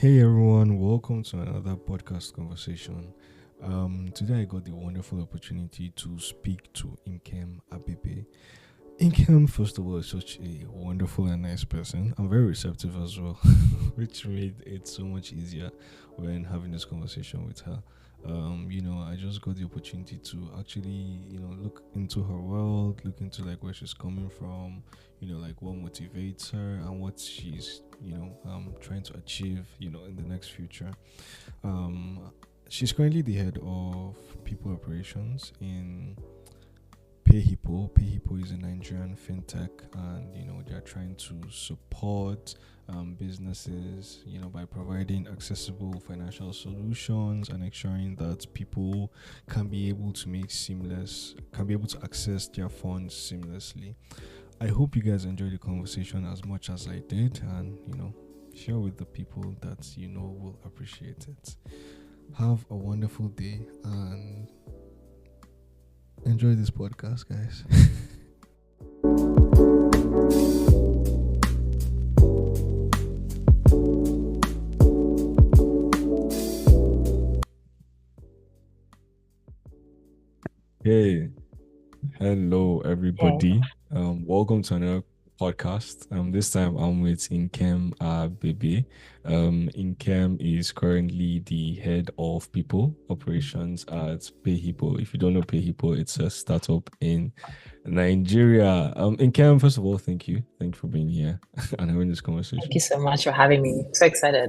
Hey everyone, welcome to another podcast conversation. Today I got the wonderful opportunity to speak to Nkem Abebe. Nkem, first of all, is such a wonderful and nice person. I'm very receptive as well, which made it so much easier when having this conversation with her. I just got the opportunity to actually, look into her world, look into like where she's coming from, like what motivates her and what she's, trying to achieve, in the next future. Um, she's currently the head of people operations in PayHippo. PayHippo is a Nigerian Fintech, and they are trying to support businesses, by providing accessible financial solutions and ensuring that people can be able to access their funds seamlessly. I hope you guys enjoyed the conversation as much as I did, and share with the people that will appreciate it. Have a wonderful day and enjoy this podcast, guys. Hey, hello Yeah. everybody. Welcome to another podcast. This time I'm with Nkem Abebe. Nkem is currently the head of people operations at PayHippo. If you don't know PayHippo, it's a startup in Nigeria. Nkem, first of all, thank you. Thank you for being here and having this Thank you conversation. so much for having me. So excited.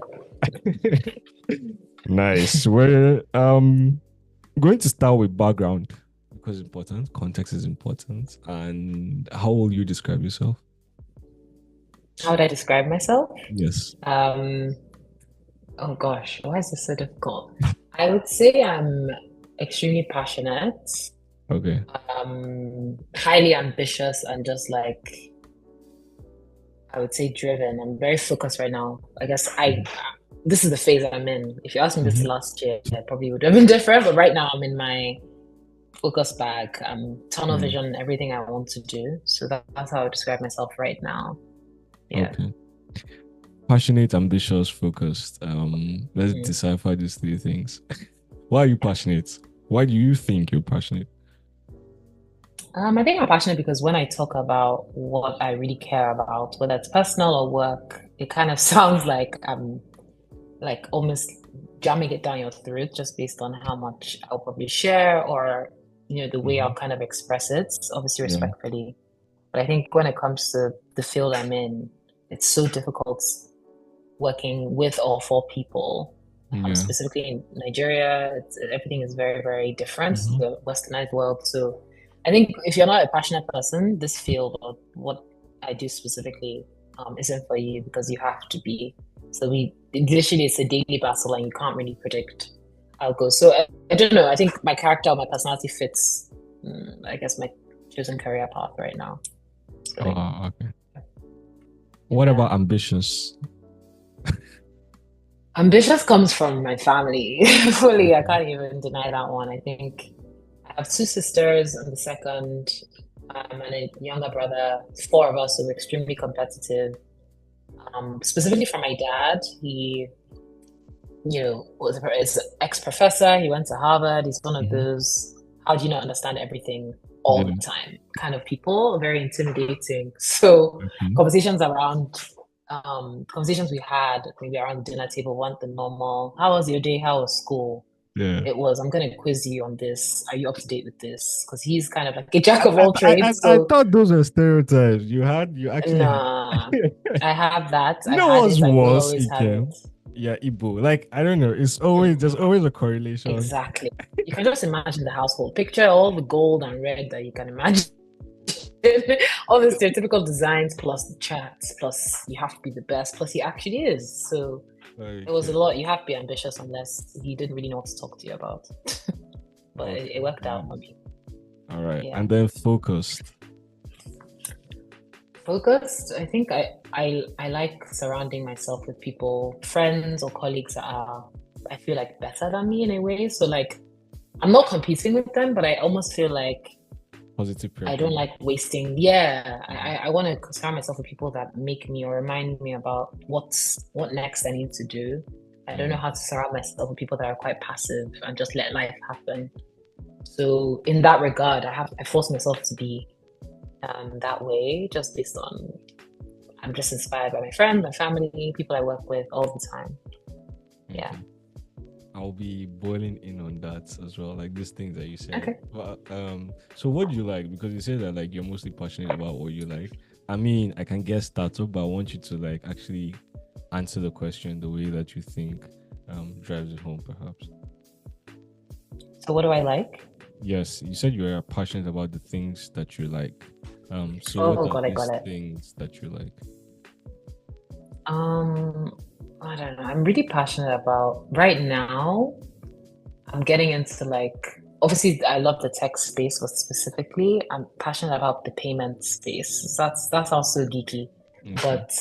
Nice. We're going to start with background because it's important. Context is important. And how will you describe yourself? How would I describe myself? Yes. Um, oh gosh, why is this so difficult? I would say I'm extremely passionate, Okay. highly ambitious, and just like I would say driven. I'm very focused right now. I guess this is the phase I'm in. If you asked me this Mhm. last year, I probably would have been different, but right now I'm in my focus bag, tunnel Mm. vision, everything I want to do. So that's how I would describe myself right now. Yeah. Okay. Passionate, ambitious, focused. Let's Mm. decipher these three things. Why are you passionate? Why do you think you're passionate? I think I'm passionate because when I talk about what I really care about, whether it's personal or work, it kind of sounds like I'm like almost jamming it down your throat just based on how much I'll probably share or the way I'll Mhm. kind of express it, obviously Yeah. respectfully. But I think when it comes to the field I'm in, it's so difficult working with or for people. Yeah. Specifically in Nigeria, everything is very, very different, Mhm. the westernized world. So I think if you're not a passionate person, this field or what I do specifically isn't for you because you have to be. So literally it's a daily battle and you can't really predict how it goes. So I don't know. I think my character or my personality fits, I guess, my chosen career path right now. So Okay. What yeah. about ambitious? Ambitious comes from my family. Fully, I Okay. can't even deny that one. I think I have two sisters. I'm the second, and a younger brother. Four of us, so we're extremely competitive. Specifically for my dad, he, is ex-professor. He went to Harvard. He's one of Mhm. those, how do you not understand everything all Yeah. the time kind of people, very intimidating. So Okay. conversations we had maybe around the dinner table weren't the normal, how was your day? How was school? Yeah. It was, I'm going to quiz you on this. Are you up to date with this? Because he's kind of like a jack I, of I, all I, I trades. I So, thought those were stereotypes. You actually had. nah, I have that. You I know had what's it. I will worse, always have it. Ikem? Yeah, Igbo. Like, I don't know. There's Mhm. always a correlation. Exactly. You can just imagine the household. Picture all the gold and red that you can imagine. All the stereotypical designs plus the chats, plus you have to be the best, plus he actually is. So it was a Okay. lot. You have to be ambitious unless he didn't really know what to talk to you about. But it Okay. worked out for Nice. me. All right. Yeah. And then focused. Focused. I think I like surrounding myself with people, friends or colleagues that are I feel like better than me in a way. So like I'm not competing with them, but I almost feel like Positive I don't pressure. like wasting. Yeah, Yeah. I want to surround myself with people that make me or remind me about what next I need to do. I don't know how to surround myself with people that are quite passive and just let life happen. So in that regard, I force myself to be that way, just based on I'm just inspired by my friends, my family, people I work with all the time. Yeah. I'll be boiling in on that as well, like these things that you said. Okay. But so what do you like? Because you said that like you're mostly passionate about what you like. I mean, I can guess startup, but I want you to like actually answer the question the way that you think drives it home, perhaps. So what do I like? Yes, you said you are passionate about the things that you like. So what are these things that you like? I don't know. I'm really passionate about right now. I'm getting into like obviously I love the tech space, but specifically I'm passionate about the payment space. So that's also geeky. But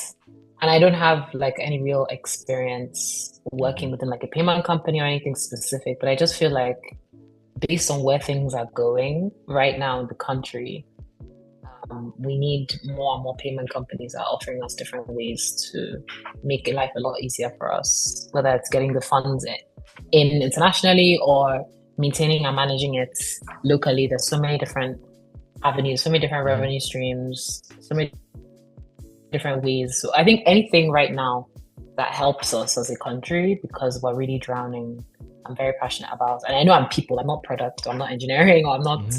and I don't have like any real experience working within like a payment company or anything specific, but I just feel like based on where things are going right now in the country, we need more and more payment companies are offering us different ways to make life a lot easier for us, whether it's getting the funds in internationally or maintaining and managing it locally. There's so many different avenues, so many different revenue streams, so many different ways. So I think anything right now that helps us as a country, because we're really drowning, I'm very passionate about. And I know I'm people, I'm not product, I'm not engineering, or I'm not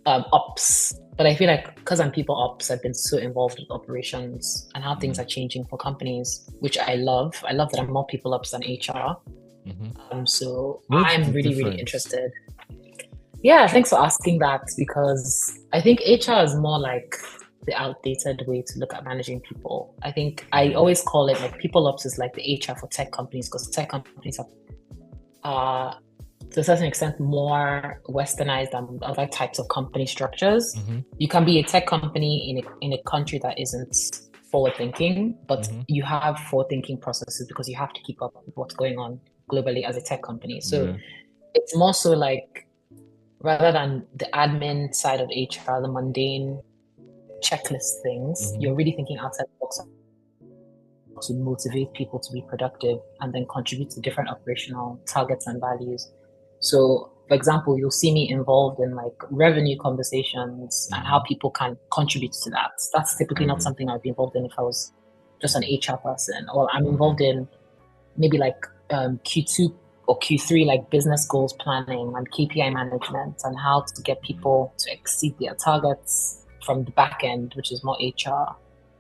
ops. But I feel like because I'm people ops, I've been so involved with operations and how things are changing for companies, which I love. I love that I'm more people ops than HR. So I'm really, really interested. Yeah, thanks for asking that, because I think HR is more like the outdated way to look at managing people. I think I always call it like people ops is like the HR for tech companies, because tech companies are to a certain extent more westernized than other types of company structures. You can be a tech company in a country that isn't forward thinking, but you have forward thinking processes because you have to keep up with what's going on globally as a tech company. So it's more so like, rather than the admin side of HR, the mundane checklist things, you're really thinking outside the box to motivate people to be productive and then contribute to different operational targets and values. So, for example, you'll see me involved in like revenue conversations and how people can contribute to that. That's typically not something I'd be involved in if I was just an HR person. Or I'm involved in maybe like Q2 or Q3, like business goals planning and KPI management, and how to get people to exceed their targets from the back end, which is more HR.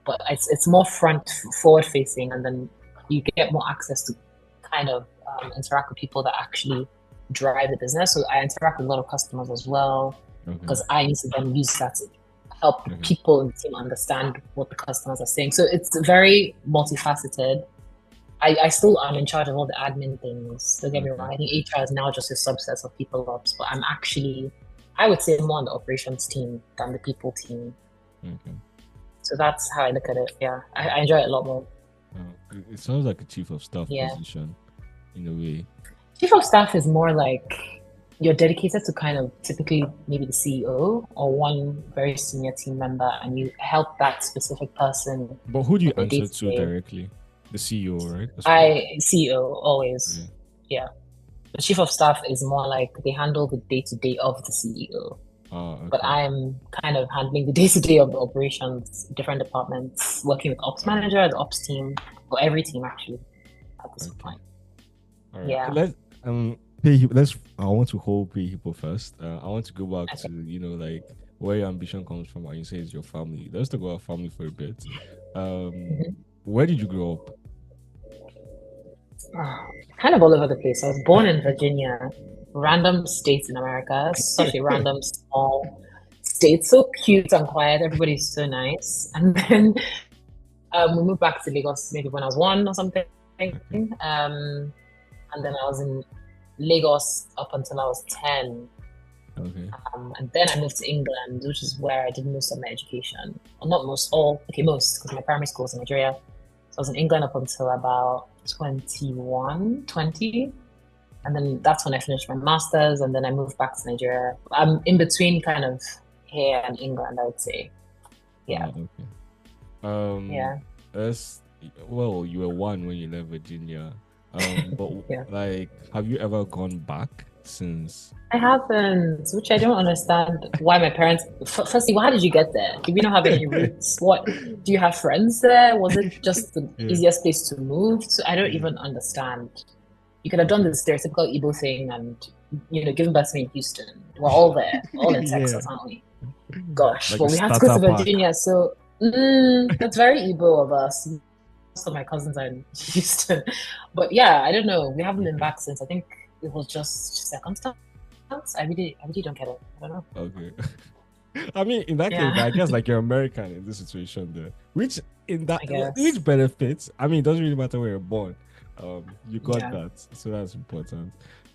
But it's more forward facing, and then you get more access to kind of interact with people that actually drive the business. So I interact with a lot of customers as well, because I need to then use that to help people in the team understand what the customers are saying. So it's very multifaceted. I still am in charge of all the admin things. Don't get me wrong. I think HR is now just a subset of people ops, but I'm actually, I would say, more on the operations team than the people team. So that's how I look at it. Yeah, I enjoy it a lot more. It sounds like a chief of staff position in a way. Chief of staff is more like you're dedicated to kind of typically maybe the CEO or one very senior team member, and you help that specific person. But who do you answer to directly? The CEO, right? CEO always. Yeah. The chief of staff is more like they handle the day-to-day of the CEO. But I'm kind of handling the day-to-day of the operations, different departments, working with ops manager, the ops team, or every team actually at this point. All right. Yeah. I want to hold PayHippo first. I want to go back to, like where your ambition comes from, and you say it's your family. Let's talk about family for a bit. Where did you grow up? Kind of all over the place. I was born in Virginia, random state in America, such a random small state, so cute and quiet. Everybody's so nice. And then we moved back to Lagos maybe when I was 1 or something. And then I was in Lagos up until I was 10. And then I moved to England, which is where I did most of my education. Well, not most, most, because my primary school was in Nigeria. So I was in England up until about 20. And then that's when I finished my master's, and then I moved back to Nigeria. I'm in between kind of here and England, I would say. Yeah. Well, you were 1 when you left Virginia. But Yeah. like, have you ever gone back since? I haven't, which I don't understand why my parents. Firstly, why did you get there? Did we not have any roots? What? Do you have friends there? Was it just the Yeah. easiest place to move to? I don't Yeah. even understand. You could have done the stereotypical Igbo thing and, given birth to me in Houston. We're all there, all in Yeah. Texas, aren't we? Gosh, Like but a we had to go to starter pack. Virginia, so that's very Igbo of us. Most of my cousins are in Houston, but yeah, I don't know. We haven't been back since. I think it was just circumstance. I really don't get it. I don't know. Okay. I mean, in that case, Yeah, I guess like you're American in this situation there, which I guess. which benefits. I mean, it doesn't really matter where you're born. You got Yeah, that, so that's important.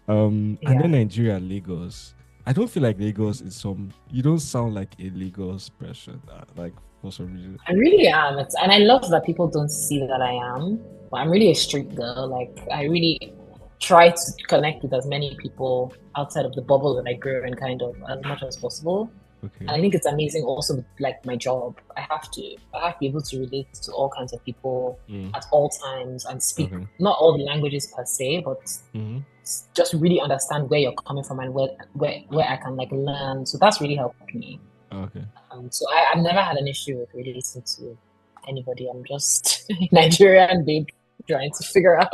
And then yeah. Nigeria, Lagos. I don't feel like Lagos is some. You don't sound like a Lagos person, like for some reason. I really am. And I love that people don't see that I am. But I'm really a street girl. Like I really try to connect with as many people outside of the bubble that I grew in, kind of as much as possible. And Okay. I think it's amazing also with like my job. I have to be able to relate to all kinds of people Mm, at all times and speak okay. not all the languages per se, but Mm-hmm. just really understand where you're coming from and where I can like learn. So that's really helped me. Okay. So I've never had an issue with relating to anybody. I'm just a Nigerian babe trying to figure out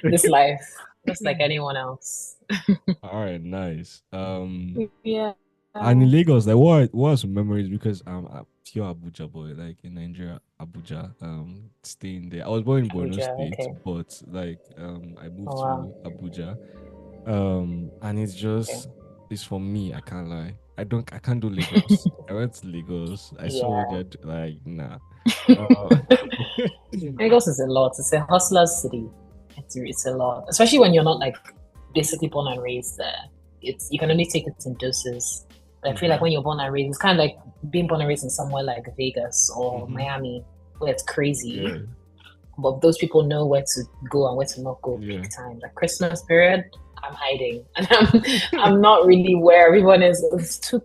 this life, just like anyone else. All right. Nice. Yeah. And in Lagos, like what are some memories? Because I'm a pure Abuja boy, like in Nigeria, Abuja, staying there. I was born in Borno Abuja, State, okay. but like I Oh, moved wow. to Abuja. And Okay. it's for me, I can't lie. I can't do Lagos. I went to Lagos. I saw what Yeah. they're like, nah. Uh, Lagos is a lot. It's a hustler's city. It's a lot, especially when you're not like basically born and raised there. You can only take it in doses. But I feel like mhm, when you're born and raised, it's kind of like being born and raised in somewhere like Vegas or mhm, Miami, where it's crazy. yeah, But those people know where to go and where to not go yeah. peak time. Like Christmas period, I'm hiding, and I'm not really where everyone is.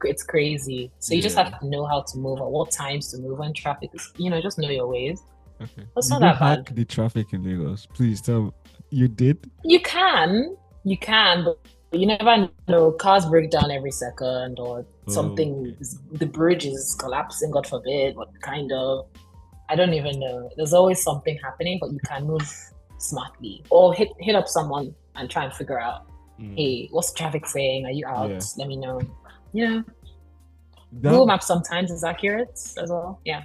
It's crazy. So you just Yeah. have to know how to move at what times to move when traffic is. Just know your ways. Okay. But it's not Did you that hack bad. the traffic in Lagos? Please tell me. You did? You can, but you never know. Cars break down every second, or Oh, something. okay. The bridge is collapsing. God forbid. What kind of? I don't even know. There's always something happening, but you can move smartly or hit up someone and try and figure out, Mm, hey, what's the traffic saying? Are you out? yeah. Let me know. You know, That Google Maps sometimes is accurate as well. Yeah.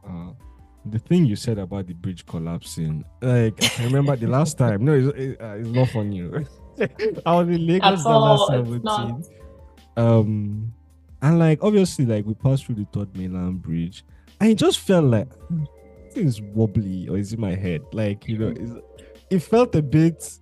uh the thing you said about the bridge collapsing, like I can remember the last time. No, it's not funny. I was in Lagos At December all, it's not. 17th. And like obviously, like we passed through the third mainland bridge, and it just felt like things wobbly, or is it my head? Like it felt a bit.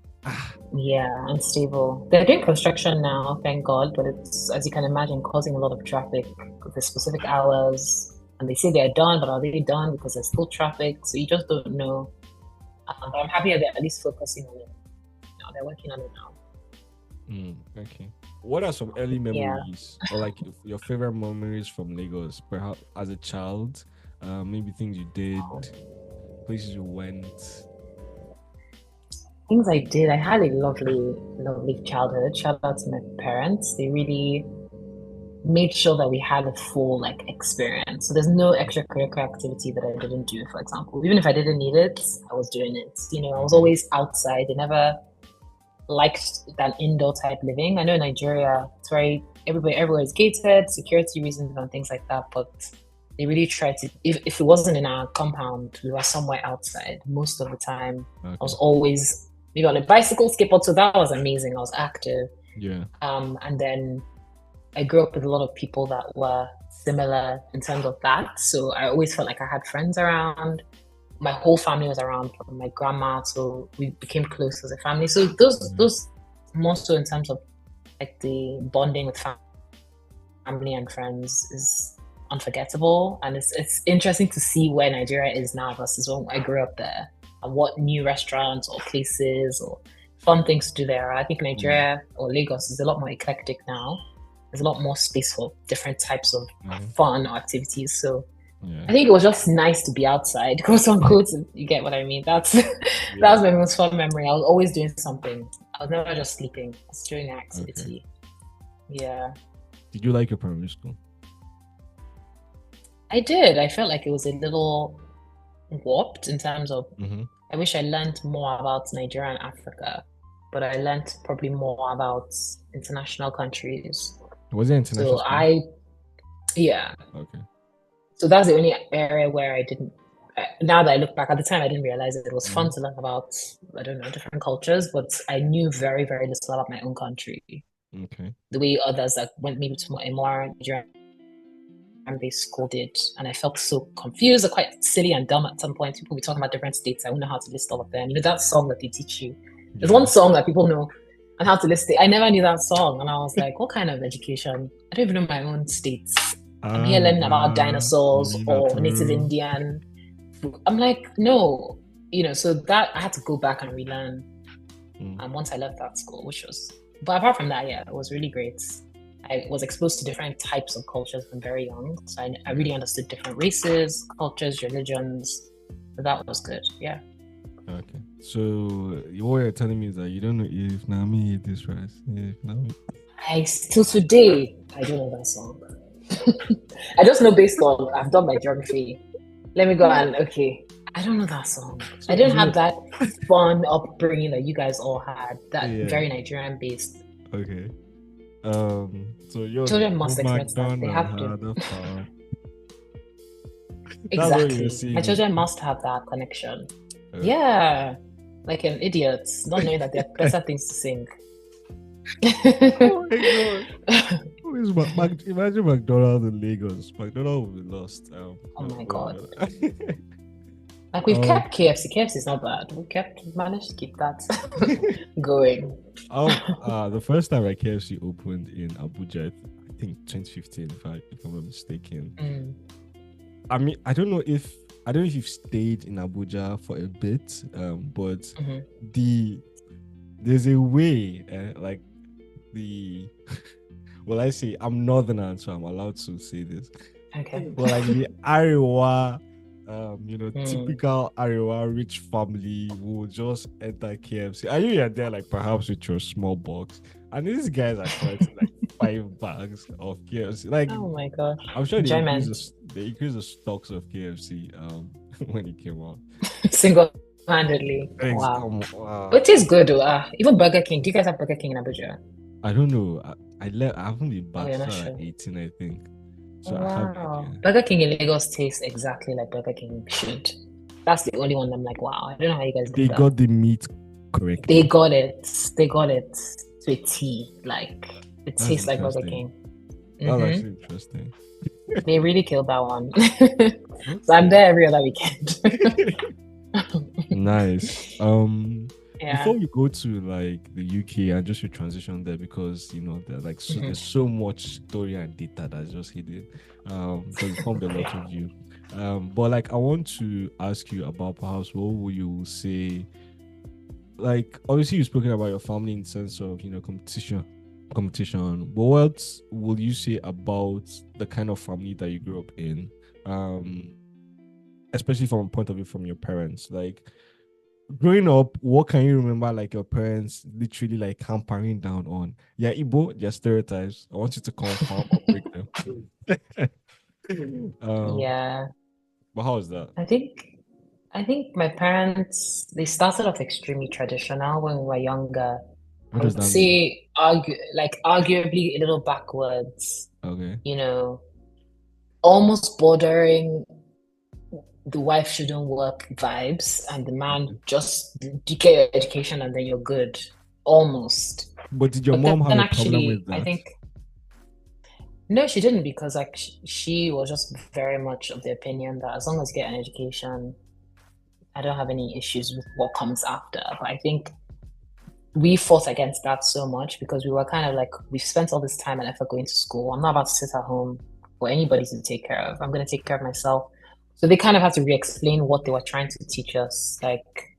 Yeah, unstable. They're doing construction now, thank God, but it's, as you can imagine, causing a lot of traffic with the specific hours. And they say they're done, but are they done because there's still traffic? So you just don't know. But I'm happy that they're at least focusing on it. They're working on it now. Okay. What are some early Yeah. memories, or like your favorite memories from Lagos? Perhaps as a child, maybe things you did, places you went. Things I did, I had a lovely, lovely childhood. Shout out to my parents. They really made sure that we had a full like experience. So there's no extracurricular activity that I didn't do, for example. Even if I didn't need it, I was doing it. I was Okay. always outside. They never liked that indoor type living. I know in Nigeria, it's very everywhere is gated, security reasons and things like that. But they really tried to. If it wasn't in our compound, we were somewhere outside most of the time. I was Okay. always maybe on a bicycle, skateboard. So that was amazing. I was active. Yeah. And then I grew up with a lot of people that were similar in terms of that. So I always felt like I had friends around. My whole family was around, from my grandma, so we became close as a family. So those more so in terms of like the bonding with family and friends is unforgettable, and it's interesting to see where Nigeria is now versus when I grew up there, and what new restaurants or places or fun things to do there. I think Nigeria or Lagos is a lot more eclectic now. There's a lot more space for different types of fun or activities. So Yeah. I think it was just nice to be outside, quote unquote. You get what I mean? That was my most fun memory. I was always doing something. I was never just sleeping. I was doing an activity. Okay. Yeah. Did you like your primary school? I did. I felt like it was a little warped in terms of I wish I learned more about Nigeria and Africa, but I learned probably more about international countries. Was it international school? Yeah. Okay. So that's the only area where I didn't. Now that I look back, at the time I didn't realize it was fun to learn about, I don't know, different cultures, but I knew very, very little about my own country. Okay. The way others that went maybe to a more Nigerian-based school did, and I felt so confused or quite silly and dumb at some point. People be talking about different states. I wouldn't know how to list all of them. You know that song that they teach you. There's one song that people know and how to list it. I never knew that song, and I was like, "What kind of education? I don't even know my own states." I'm here learning about dinosaurs or native Indian. I'm like, no, so that I had to go back and relearn. And once I left that school, but apart from that, yeah, it was really great. I was exposed to different types of cultures from very young. So I really understood different races, cultures, religions. So that was good. Yeah. Okay. So what you're telling me is that you don't know if Nami ate this rice. Till today, I don't know that song. I just know based on I've done my geography. Let me go and I don't know that song. So I didn't have that fun upbringing that you guys all had. That very Nigerian based. Okay. So your children must expect that. They have to. Exactly. My children must have that connection. Yeah. Like an idiot, not knowing that there are better things to sing. Oh my god. Imagine McDonald's in Lagos. McDonald's will be lost. Oh my god. Like we've kept KFC. KFC is not bad. Managed to keep that going. The first time my KFC opened in Abuja, I think 2015, if I'm not mistaken. I mean, I don't know if you've stayed in Abuja for a bit, but there's a way, well, I say I'm northern, so I'm allowed to say this. Okay. But like the Ariwa, typical Ariwa rich family will just enter KFC. And you're there, like perhaps with your small box, and these guys are collecting like 5 bags of KFC. Like, oh my god! I'm sure they increased the stocks of KFC when it came out. Single-handedly. Wow. It is good though. Even Burger King. Do you guys have Burger King in Abuja? I don't know. I haven't been back at 18, I think. So wow. Burger King in Lagos tastes exactly like Burger King should. That's the only one I'm like, wow. I don't know how you guys do that. They got the meat correct. They got it to a T. Like it tastes like Burger King. That's actually interesting. They really killed that one. So I'm there every other weekend. Nice. Before we go to like the UK and just your transition there, because there's so much story and data that's just hidden. Because it formed a lot of you. But like I want to ask you about perhaps what would you say, like obviously you've spoken about your family in the sense of competition, but what will you say about the kind of family that you grew up in? Especially from a point of view from your parents, like growing up, what can you remember like your parents literally like hampering down on? Yeah, Igbo, their stereotypes. I want you to confirm or break them. Yeah. But how is that? I think my parents, they started off extremely traditional when we were younger. I would say arguably a little backwards. Okay. Almost bordering the wife shouldn't work vibes, and the man just get your education and then you're good. Almost. But did your mom have a problem with that? I think no, she didn't, because like she was just very much of the opinion that as long as you get an education, I don't have any issues with what comes after. But I think we fought against that so much because we were kind of like, we've spent all this time and effort going to school. I'm not about to sit at home for anybody to take care of. I'm going to take care of myself. So they kind of had to re-explain what they were trying to teach us. Like,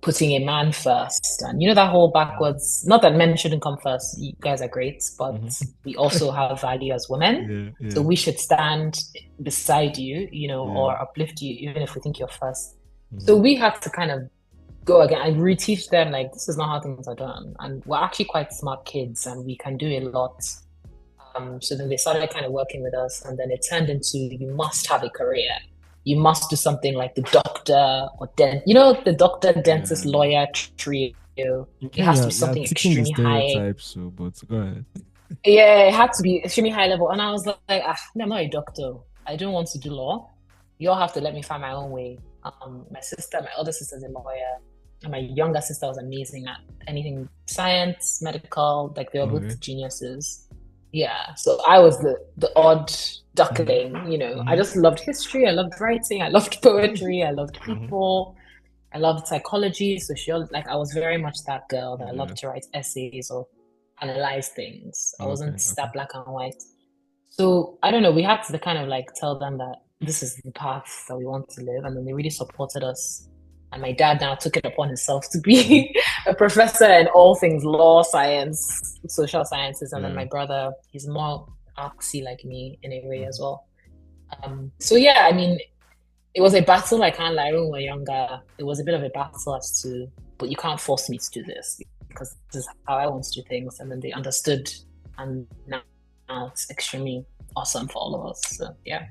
putting a man first. And that whole backwards, not that men shouldn't come first, you guys are great, but Mhm. we also have value as women. Yeah, So yeah, we should stand beside you, yeah. or uplift you, even if we think you're first. So Mhm. we have to kind of go again and reteach them, like, this is not how things are done. And we're actually quite smart kids and we can do a lot. So then they started kind of working with us, and then it turned into, you must have a career. You must do something like the doctor or the doctor, dentist, Yeah. lawyer trio. In It has to be you're something ticking the extremely high. stereotypes, so but go ahead. Yeah, it had to be extremely high level. And I was like, no, I'm not a doctor. I don't want to do law. You all have to let me find my own way. My other sister's a lawyer, and my younger sister was amazing at anything science, medical. Like they were Okay. both geniuses. Yeah, so I was the odd Mhm. duckling. I Mhm. just loved history. I loved writing. I loved poetry. I loved Mhm. people. I loved psychology, sociology. Like I was very much that girl that Yeah. loved to write essays or analyze things. I Okay. wasn't Okay. that black and white. So I don't know. We had to kind of like tell them that this is the path that we want to live, and then they really supported us. And my dad now took it upon himself to Mhm. be a professor in all things law, science, social sciences, and then Yeah. my brother, he's more artsy like me in a way as Mhm. well. So yeah, I mean, it was a battle. I can't lie. When we were younger, it was a bit of a battle as to, but you can't force me to do this because this is how I want to do things. And then they understood, and now it's extremely awesome for all of us. So yeah,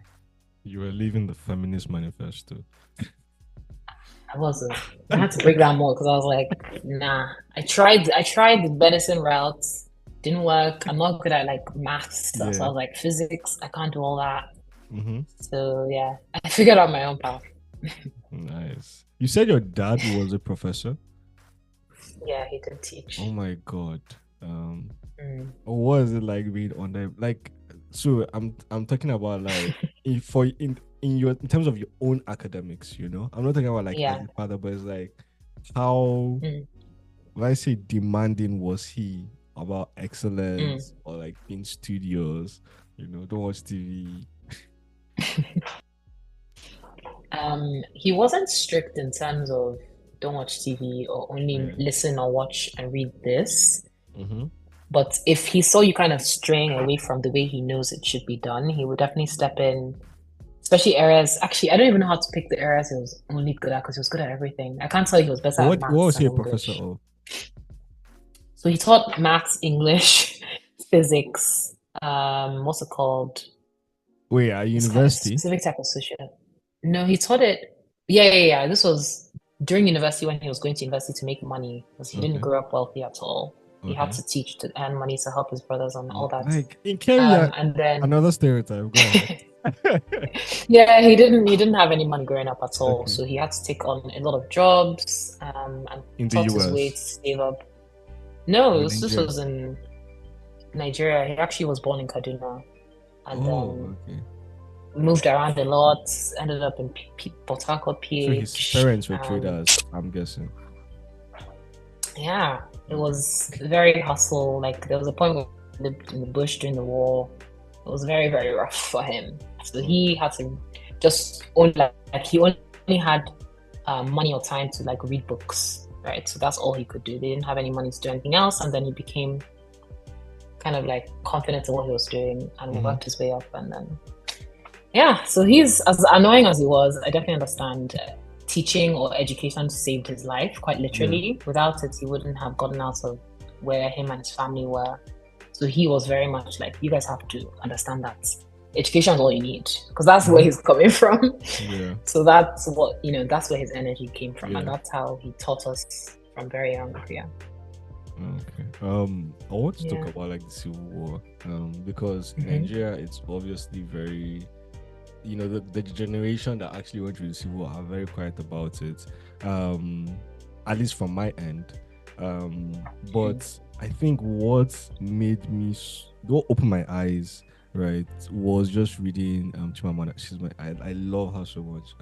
You were leaving the feminist manifesto. I wasn't. I had to break down more because I was like, nah. I tried the medicine route, didn't work. I'm not good at like math stuff. So I Yeah. was like, physics, I can't do all that. Mm-hmm. So yeah, I figured out my own path. Nice. You said your dad was a professor. Yeah, he did Oh teach. my god. Um, Mm. what was it like being on the like? So I'm talking about like in terms of your own academics. I'm not talking about like as Yeah. a father, but it's like how Mm. when I say demanding was he about Mm. excellence or like being studios. Don't watch TV. He wasn't strict in terms of don't watch TV or only Yeah. listen or watch and read this. Mm-hmm. But if he saw you kind of straying away from the way he knows it should be done, he would definitely step in, especially areas. Actually, I don't even know how to pick the areas he was only good at because he was good at everything. I can't tell you he was better at What maths was he and a professor English. of? So he taught maths, English, physics, what's it called? Wait, at It's kind of university? specific type of social. No, he taught it. Yeah, yeah, yeah. This was during university when he was going to university to make money because he didn't Okay. grow up wealthy at all. He had Okay. to teach to earn money to help his brothers and all that. Like in Kenya, And then another stereotype. Go ahead. yeah, he didn't have any money growing up at all. Okay. So he had to take on a lot of jobs and In the taught his way to US save up. No, or this Nigeria. was in Nigeria. He actually was born in Kaduna and Oh, okay. moved around a lot, ended up in Port Harcourt, So his PH. parents were traders, I'm guessing. Yeah, it Okay. was very hustle. Like there was a point where he lived in the bush during the war. It was very, very rough for him. So he Okay. had to just only like he only had money or time to like read books, right? So that's all he could do. They didn't have any money to do anything else, and then he became kind of like confident in what he was doing and Mm-hmm. worked his way up, and then yeah, so he's as annoying as he was. I definitely understand. Teaching or education saved his life, quite Yeah. literally. Without it, he wouldn't have gotten out of where him and his family were. So he was very much like, you guys have to understand that education is all you need, because that's where Mm-hmm. he's coming from. Yeah. So that's what, that's where his energy came from. And Yeah. that's how he taught us from very young. Yeah. Okay. I want to talk Yeah. about like the Civil War. Because in Mm-hmm. Nigeria it's obviously very the generation that actually went through the Civil War are very quiet about it. At least from my end. But I think what made what opened my eyes, right, was just reading Chimamanda. I love her so much.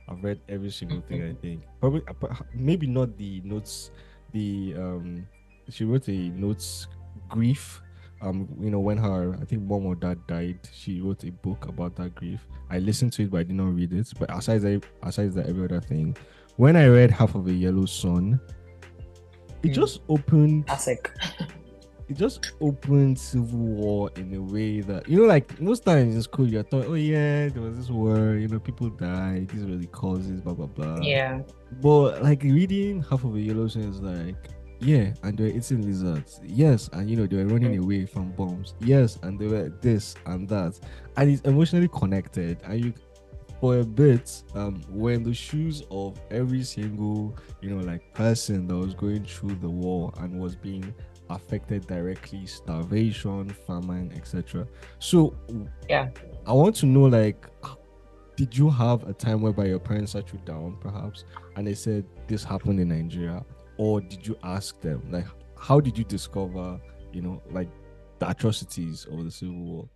I've read every single thing. I think probably maybe not the notes. The she wrote a notes grief. When her I think mom or dad died, she wrote a book about that grief. I listened to it, but I did not read it. But aside that, every other thing. when I read Half of a Yellow Sun, it just opened. Classic. It just opened Civil War in a way that, you know, like most times in school, you thought, oh yeah, there was this war, you know, people died, these were the causes, blah blah blah. Yeah. But like reading Half of a Yellow Sun is like, yeah, and they were eating lizards, yes, and you know they were running away from bombs, yes, and they were this and that, and it's emotionally connected, and you, for a bit, were in the shoes of every single, you know, like person that was going through the war and was being affected directly, starvation, famine, etc. So Yeah. I want to know, like, did you have a time whereby your parents sat you down perhaps and they said this happened in Nigeria, or did you ask them, like, how did you discover, you know, like the atrocities of the Civil War?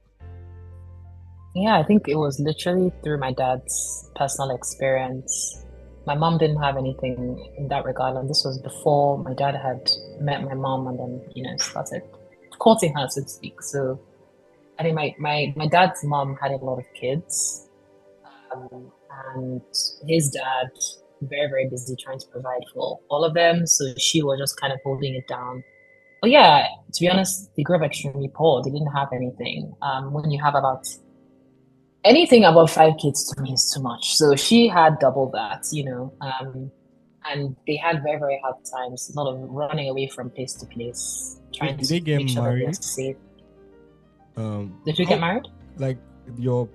Yeah, I think it was literally through my dad's personal experience. My mom didn't have anything in that regard, and this was before my dad had met my mom and then, started courting her, so to speak. So I think my dad's mom had a lot of kids, and his dad very, very busy trying to provide for all of them. So she was just kind of holding it down. But yeah, to be honest, they grew up extremely poor. They didn't have anything. When you have about anything above 5 kids to me is too much. So she had double that, and they had very, very hard times, a lot of running away from place to place, trying Did to they get make sure that they're married? safe. Did you get married? Like your,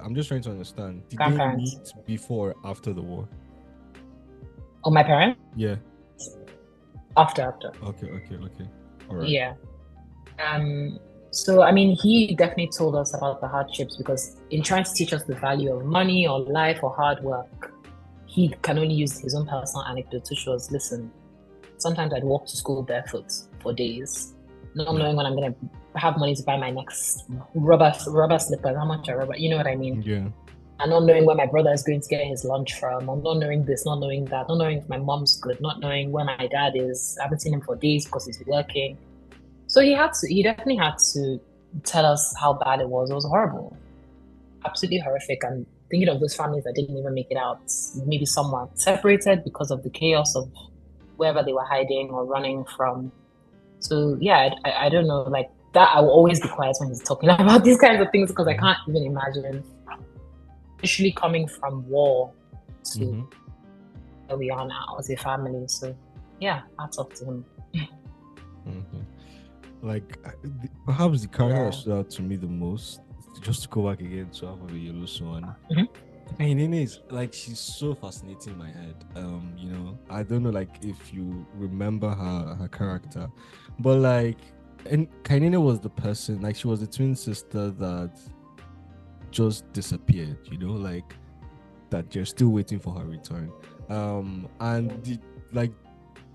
I'm just trying to understand. Did they Grandparents. meet before or after the war? Oh, my parents? Yeah. After. Okay. All right. Yeah. So, I mean, he definitely told us about the hardships because in trying to teach us the value of money or life or hard work, he can only use his own personal anecdote, which was, listen, sometimes I'd walk to school barefoot for days, not knowing when I'm going to have money to buy my next rubber slippers, how much are rubber, you know what I mean? Yeah. And not knowing where my brother is going to get his lunch from, or not knowing this, not knowing that, not knowing if my mom's good, not knowing where my dad is. I haven't seen him for days because he's working. So he definitely had to tell us how bad it was. It was horrible, absolutely horrific. And thinking of those families that didn't even make it out, maybe somewhat separated because of the chaos of wherever they were hiding or running from. So yeah, I don't know, like that. I will always be quiet when he's talking about these kinds of things because I can't even imagine literally coming from war to where we are now as a family. So yeah, hats off to him. Like perhaps the character that stood out to me the most, just to go back again to Half of a Yellow Sun. Her name is, like, she's so fascinating in my head. You know, I don't know, like, if you remember her character, but like, and Kainene was the person, like, she was the twin sister that just disappeared. You know, like that you're still waiting for her return. And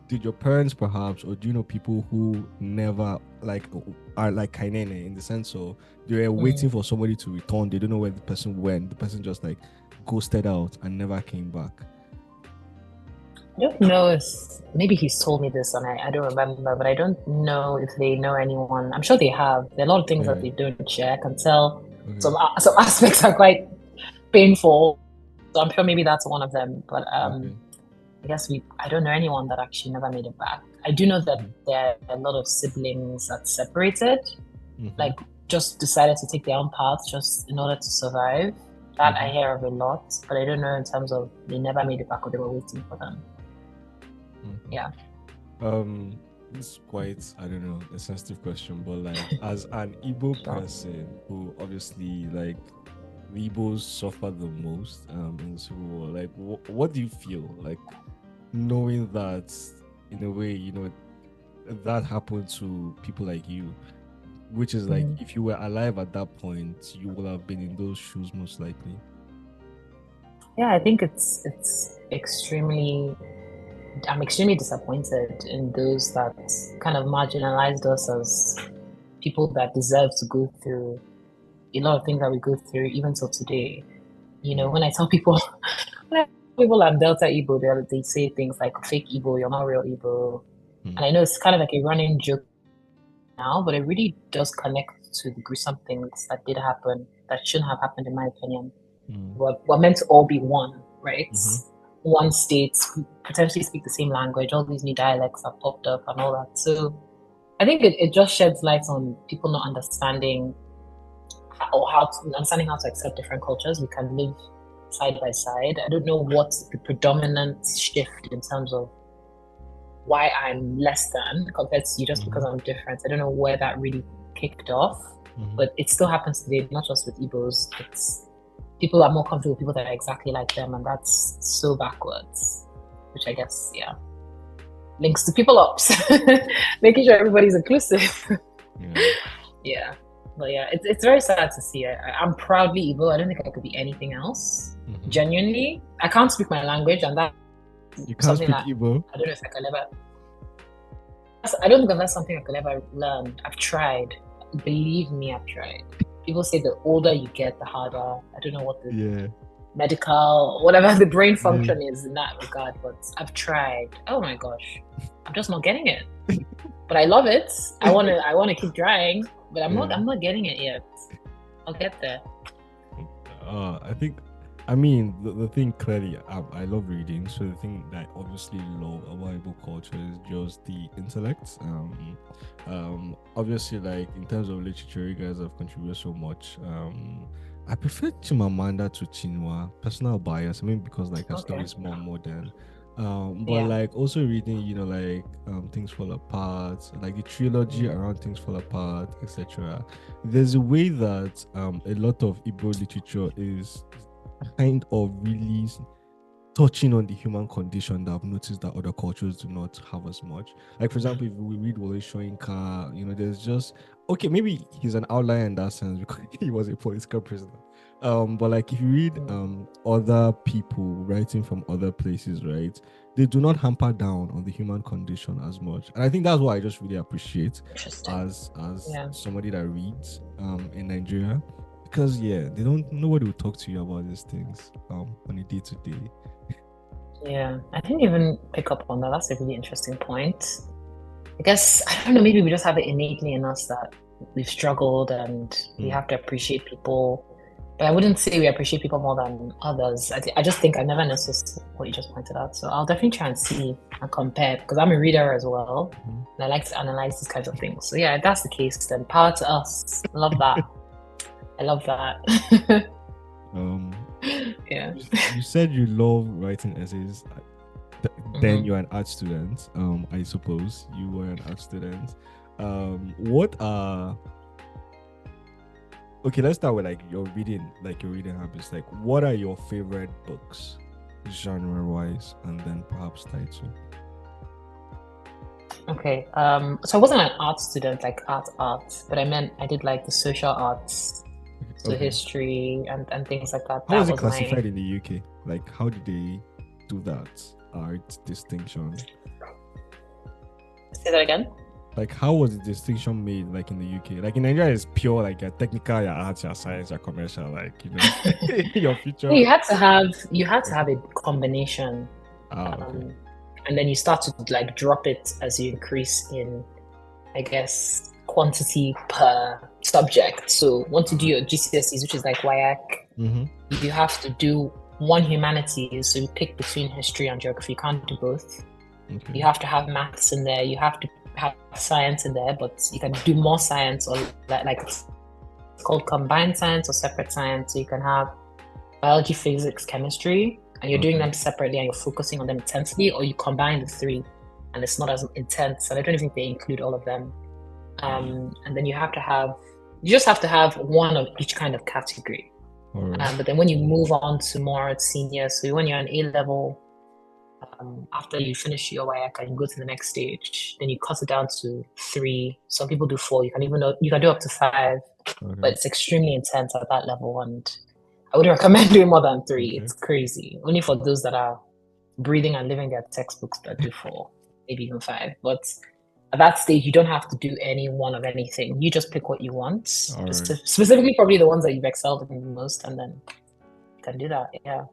did your parents perhaps, or do you know people who never like are like Kainene in the sense of they were waiting for somebody to return, they don't know where the person went, the person just like ghosted out and never came back? I don't know if maybe he's told me this and I don't remember, but I don't know if they know anyone. I'm sure they have. There are a lot of things that they don't share. I can tell some aspects are quite painful. So I'm sure maybe that's one of them. But I guess I don't know anyone that actually never made it back. I do know that there are a lot of siblings that separated, like just decided to take their own paths just in order to survive. That I hear of a lot, but I don't know in terms of they never made it back or they were waiting for them. Yeah. It's quite, I don't know, a sensitive question, but like as an Igbo person who obviously, like, the Igbos suffered the most in the Civil War, like what do you feel like knowing that in a way, you know, that happened to people like you, which is like if you were alive at that point, you would have been in those shoes most likely? Yeah, I think it's extremely, I'm extremely disappointed in those that kind of marginalized us as people that deserve to go through a lot of things that we go through even till today. You know, when I tell people I'm Delta Igbo, they say things like fake Igbo, you're not real Igbo. And I know it's kind of like a running joke now, but it really does connect to the gruesome things that did happen that shouldn't have happened, in my opinion. We're meant to all be one, right? one state potentially speak the same language. All these new dialects have popped up and all that. So I think it just sheds light on people not understanding understanding how to accept different cultures. We can live side by side. I don't know what the predominant shift in terms of why I'm less than compared to you just because I'm different. I don't know where that really kicked off, but it still happens today, not just with Igbos. It's people are more comfortable with people that are exactly like them, and that's so backwards, which I guess, yeah, links to people ops, making sure everybody's inclusive. Yeah. But yeah, it's very sad to see. I'm proudly Igbo. I don't think I could be anything else. Genuinely, I can't speak my language, and that you can't speak Igbo. I don't know if I could ever. I don't think that's something I could ever learn. I've tried. Believe me, I've tried. People say the older you get, the harder. I don't know what the medical, whatever the brain function is in that regard, but I've tried. Oh my gosh, I'm just not getting it. But I love it. I want to keep trying, but I'm not getting it yet. I'll get there. I mean, the thing clearly, I love reading. So the thing that I obviously love about Igbo culture is just the intellect. Obviously, like in terms of literature, you guys have contributed so much. I prefer Chimamanda to Chinua. Personal bias. I mean, because like her story is more modern. But like also reading, like Things Fall Apart, like the trilogy around Things Fall Apart, etc. There's a way that a lot of Igbo literature is kind of really touching on the human condition that I've noticed that other cultures do not have as much. Like for example, if we read Wole Soyinka, there's just maybe he's an outlier in that sense because he was a political prisoner. But like if you read other people writing from other places, right, they do not hamper down on the human condition as much. And I think that's what I just really appreciate as somebody that reads in Nigeria. Because nobody will talk to you about these things on a day-to-day. Yeah, I didn't even pick up on that. That's a really interesting point. I guess, I don't know, maybe we just have it innately in us that we've struggled and we have to appreciate people. But I wouldn't say we appreciate people more than others. I just think I never noticed what you just pointed out. So I'll definitely try and see and compare because I'm a reader as well. And I like to analyze these kinds of things. So yeah, if that's the case, then power to us. Love that. I love that. Yeah. You said you love writing essays. Then you're an art student. I suppose you were an art student. Let's start with your reading habits. Like, what are your favorite books, genre-wise, and then perhaps title? Okay. So I wasn't an art student, like art, but I did like the social arts. So history and things like that. How was it classified in the UK? Like, how did they do that art distinction? Say that again? Like, how was the distinction made, like in the UK? Like in Nigeria, it's pure, like your technical, your arts, your science, your commercial, like your future. You had to have a combination, and then you start to like drop it as you increase in, I guess, quantity per subject. So once you do your GCSEs, which is like WAEC, you have to do one humanities. So you pick between history and geography. You can't do both. You have to have maths in there. You have to have science in there, but you can do more science or like it's called combined science or separate science. So you can have biology, physics, chemistry, and you're doing them separately and you're focusing on them intensely, or you combine the three and it's not as intense. And I don't even think they include all of them. And then you just have to have one of each kind of category. But then when you move on to more senior, so when you're an A-level, after you finish your WAEC and you go to the next stage, then you cut it down to 3. Some people do 4. You can do up to 5, but it's extremely intense at that level. And I would recommend doing more than 3. It's crazy. Only for those that are breathing and living their textbooks that do 4, maybe even 5. But at that stage, you don't have to do any one of anything. You just pick what you want. Specifically, probably the ones that you've excelled in the most, and then you can do that. Yeah.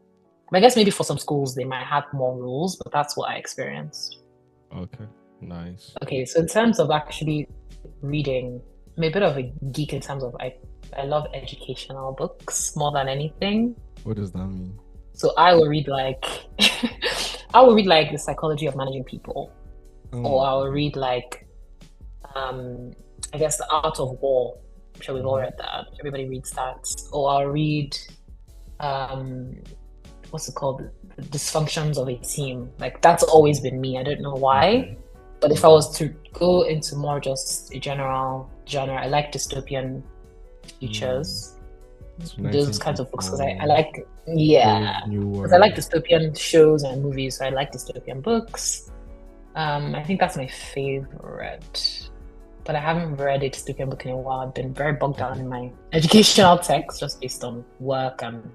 I guess maybe for some schools, they might have more rules, but that's what I experienced. Okay, nice. Okay, so in terms of actually reading, I'm a bit of a geek in terms of I love educational books more than anything. What does that mean? So I will read like I will read like The Psychology of Managing People, or I will read like I guess The Art of War. I'm sure we've all read that. Everybody reads that. Or I'll read what's it called? The Dysfunctions of a Team. Like that's always been me. I don't know why. But if I was to go into more just a general genre, I like dystopian futures. Those kinds of books because I like because I like dystopian shows and movies, so I like dystopian books. I think that's my favorite, but I haven't read a dystopian book in a while. I've been very bogged down in my educational texts just based on work and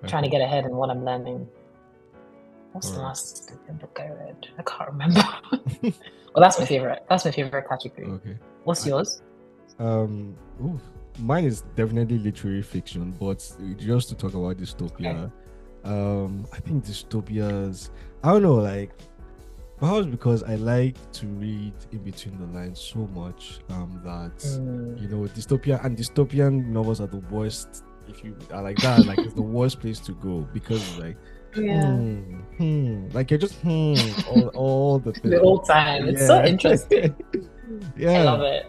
trying to get ahead in what I'm learning. What's the last dystopian book I read? I can't remember. Well, that's my favorite category. Okay, what's yours? Mine is definitely literary fiction, but just to talk about dystopia, I think dystopias, I don't know, like perhaps because I like to read in between the lines so much that dystopian novels are the worst. If you are like that, like it's the worst place to go because like like you're just all the things. The whole time. It's so interesting. I love it.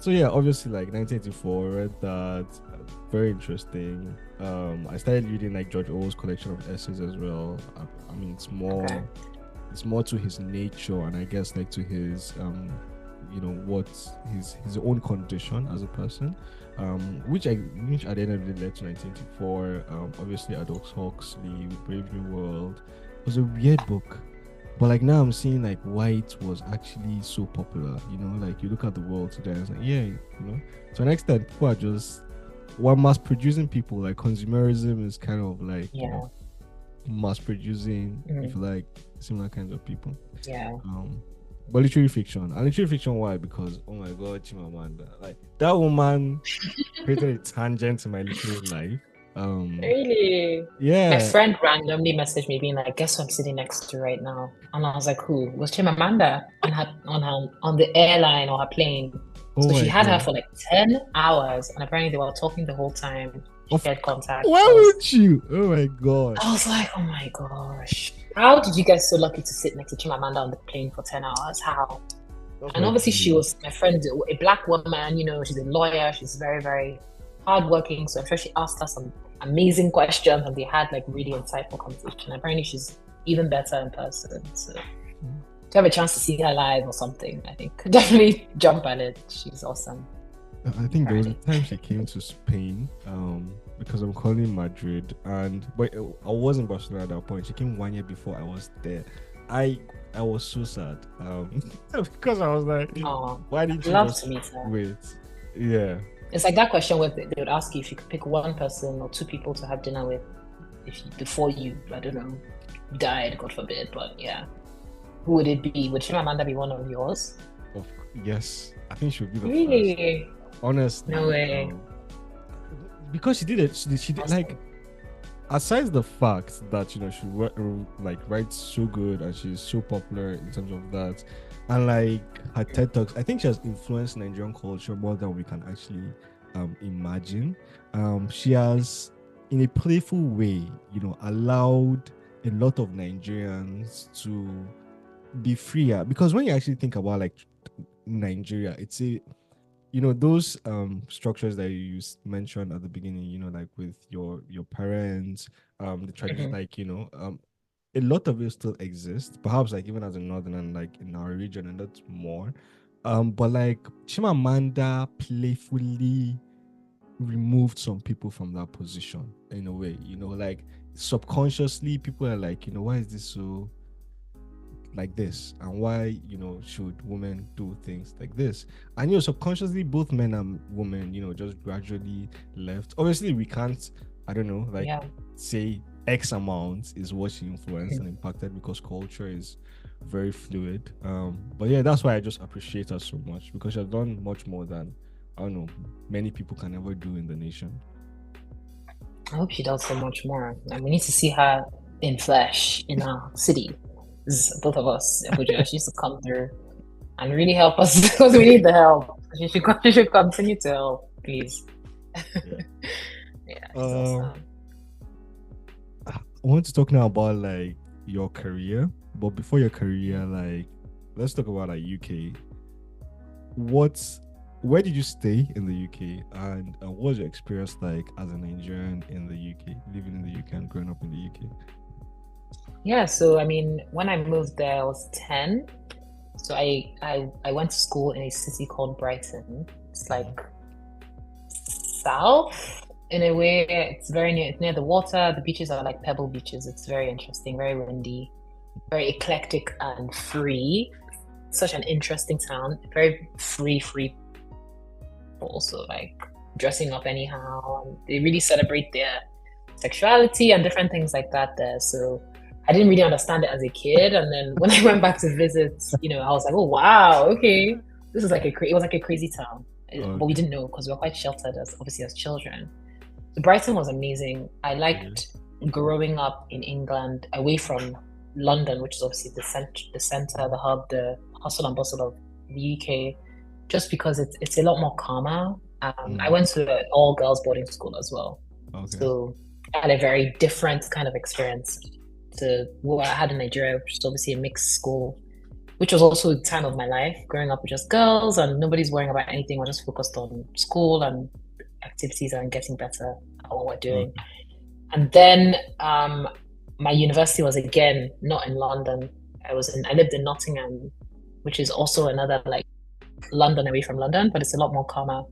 So yeah, obviously like 1984, read that, very interesting. I started reading like George Orwell's collection of essays as well. I mean it's more to his nature and I guess like to his what his own condition as a person, which at the end of the day led to 1984. Obviously Aldous Huxley, Brave New World was a weird book. But like now I'm seeing like why it was actually so popular, like you look at the world today and it's like, to an extent people are just mass producing people, like consumerism is kind of like mass producing if you like similar kinds of people. But literary fiction why? Because oh my god, Chimamanda, like that woman created a tangent in my literary life. Really? Yeah. My friend randomly messaged me being like, guess who I'm sitting next to right now? And I was like, who? It was Chimamanda on the airline or her plane. So she had her for like 10 hours and apparently they were talking the whole time. She had contact. Why would you? Oh my god. I was like, oh my gosh. How did you get so lucky to sit next to Chimamanda on the plane for 10 hours? How? And obviously she was my friend, a black woman, she's a lawyer, she's very, very hardworking. So I'm sure she asked her some amazing questions and they had like really insightful conversation. Apparently she's even better in person. So if you have a chance to see her live or something, I think definitely jump at it. She's awesome. I think there was a time she came to Spain because I'm calling Madrid but I was in Barcelona at that point. She came 1 year before I was there. I was so sad because I was like, why didn't you just wait? Yeah. It's like that question where they would ask you if you could pick one person or two people to have dinner with before you, I don't know, died, God forbid, but yeah. Who would it be? Would Chimamanda be one of yours? Yes. I think she would be the Really? first. Honestly. No way. Because she did it. She did like, aside the fact that, she writes so good and she's so popular in terms of that. And like her TED Talks, I think she has influenced Nigerian culture more than we can actually imagine. She has, in a playful way, allowed a lot of Nigerians to be freer. Because when you actually think about like Nigeria, it's those structures that you mentioned at the beginning, like with your parents, the tradition, a lot of it still exists, perhaps like even as a northern and like in our region and that's more. But like Chimamanda playfully removed some people from that position in a way, like subconsciously people are like, why is this so like this? And why, should women do things like this? And subconsciously both men and women, just gradually left. Obviously we can't, I don't know, say X amount is what she influenced and impacted because culture is very fluid. But yeah, that's why I just appreciate her so much because she has done much more than, I don't know, many people can ever do in the nation. I hope she does so much more. And we need to see her in flesh in our city. Both of us. She used to come through and really help us because we need the help. She should continue to help, please. Yeah. Awesome. want to talk now about like your career, but before your career, like let's talk about like UK. Where did you stay in the UK, and what was your experience like as a Nigerian in the UK, living in the UK and growing up in the UK? Yeah, so I mean, when I moved there, I was 10. So I went to school in a city called Brighton. It's like south in a way. It's near the water. The beaches are like pebble beaches. It's very interesting, very windy, very eclectic and free. Such an interesting town. Very free, also like dressing up anyhow. And they really celebrate their sexuality and different things like that there. So I didn't really understand it as a kid, and then when I went back to visit, I was like, oh wow, okay, this is like it was like a crazy town, but we didn't know because we were quite sheltered as children. So Brighton was amazing. I liked growing up in England, away from London, which is obviously the center, the hub, the hustle and bustle of the UK, just because it's a lot more calmer. I went to an all girls boarding school as well, so I had a very different kind of experience to what I had in Nigeria, which is obviously a mixed school, which was also the time of my life, growing up with just girls and nobody's worrying about anything. We're just focused on school and activities and getting better at what we're doing. And then my university was again not in London. I lived in Nottingham, which is also another like London away from London, but it's a lot more calmer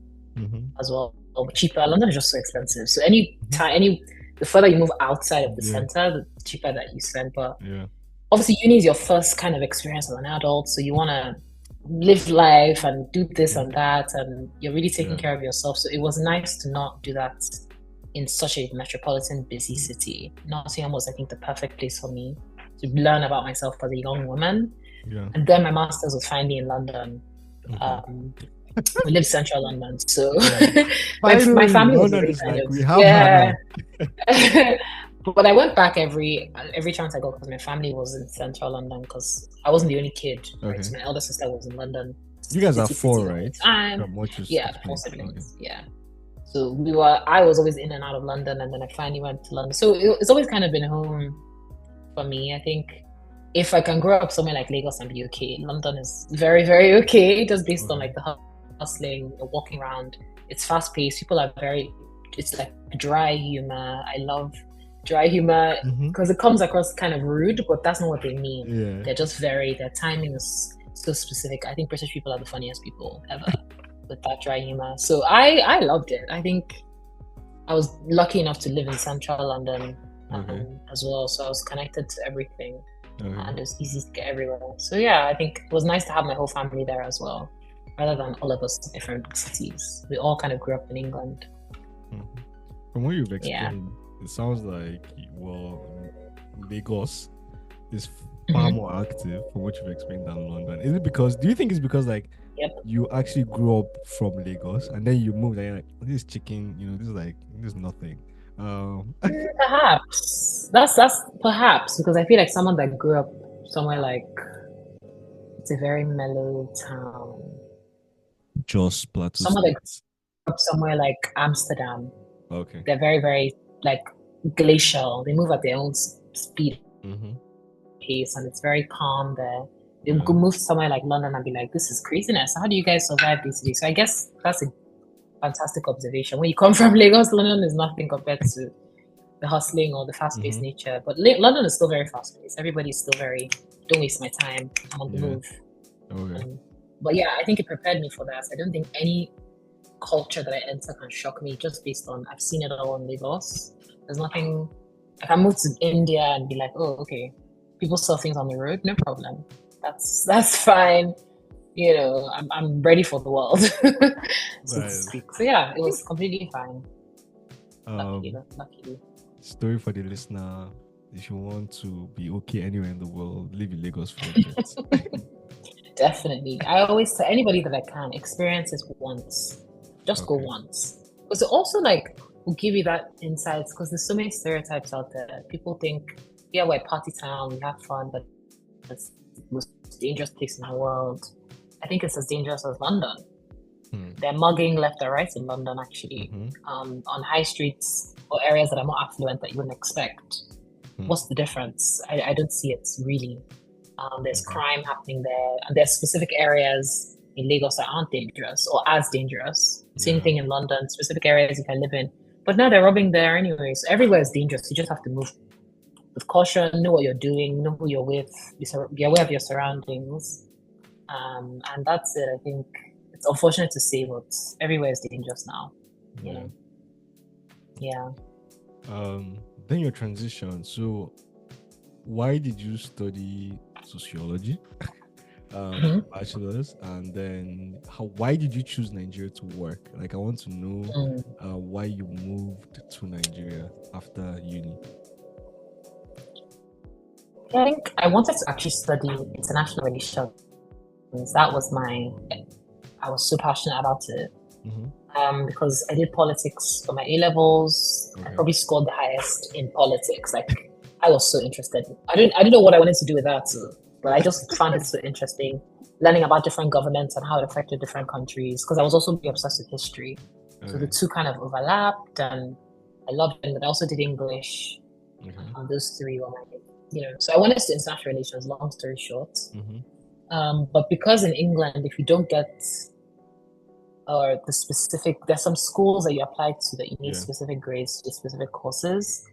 as well, cheaper. London is just so expensive. So the further you move outside of the center, the cheaper that you spend. But obviously, uni is your first kind of experience as an adult, so you want to live life and do this and that, and you're really taking care of yourself. So it was nice to not do that in such a metropolitan, busy city. Nottingham was, I think, the perfect place for me to learn about myself as a young woman. Yeah. And then my master's was finally in London. We live central London, so my family was really kind of But I went back every chance I got because my family was in central London because I wasn't the only kid. Right? So my elder sister was in London. You guys are four, right? Yeah, 4 siblings. Okay. Yeah. So I was always in and out of London, and then I finally went to London. So it's always kind of been home for me. I think if I can grow up somewhere like Lagos and be okay, London is very, very okay, just based on like the hustling, walking around. It's fast paced. People are it's like dry humor. I love dry humor because it comes across kind of rude, but that's not what they mean. Yeah. They're just their timing is so specific. I think British people are the funniest people ever with that dry humor. So I loved it. I think I was lucky enough to live in central London as well. So I was connected to everything and it was easy to get everywhere. So yeah, I think it was nice to have my whole family there as well, rather than all of us in different cities. We all kind of grew up in England. From what you've explained, it sounds like, Lagos is far more active from what you've explained than London. Do you think it's because like you actually grew up from Lagos and then you moved and you're like, this is chicken, this is nothing? Perhaps. That's perhaps because I feel like someone that grew up somewhere like, it's a very mellow town. Just Plateau. Someone that grew up somewhere like Amsterdam. Okay. They're very, very like glacial. They move at their own speed pace, and it's very calm there. They could move somewhere like London and be like, this is craziness. How do you guys survive this day? So I guess that's a fantastic observation. When you come from Lagos, London is nothing compared to the hustling or the fast-paced nature. But London is still very fast-paced. Everybody's still very, don't waste my time, I'm on the move. Okay. But yeah, I think it prepared me for that. I don't think any culture that I enter can shock me just based on I've seen it all in Lagos. There's nothing. I can move to India and be like, oh, okay, people sell things on the road, no problem. That's fine. I'm ready for the world, so to speak. So yeah, it was completely fine. Luckily. Story for the listener: if you want to be okay anywhere in the world, live in Lagos for a bit. Definitely. I always tell anybody that I can experience it once. Just go once. Because it also will give you that insights because there's so many stereotypes out there. People think, we're a party town, we have fun, but it's the most dangerous place in the world. I think it's as dangerous as London. They're mugging left or right in London, actually, on high streets or areas that are more affluent that you wouldn't expect. What's the difference? I don't see it really. There's Okay. crime happening there, and there's specific areas in Lagos that aren't dangerous or as dangerous. Same Yeah. thing in London, specific areas you can live in. But now they're robbing there anyways. So everywhere is dangerous. You just have to move with caution, know what you're doing, know who you're with, be aware of your surroundings. And that's it. I think it's unfortunate to say, but everywhere is dangerous now. You know? Yeah. Then your transition. So, why did you study sociology, bachelor's, and then why did you choose Nigeria to work? Like, I want to know why you moved to Nigeria after uni. I think I wanted to actually study international relations. That was I was so passionate about it. Because I did politics for my A levels. Okay. I probably scored the highest in politics. Like, I was so interested. I didn't know what I wanted to do with that, but I just found it so interesting, learning about different governments and how it affected different countries. Because I was also really obsessed with history, so the two kind of overlapped, and I loved it. But I also did English. Those three were so I wanted to do international relations. Long story short, but because in England, if you don't get there's some schools that you apply to that you need specific grades to specific courses.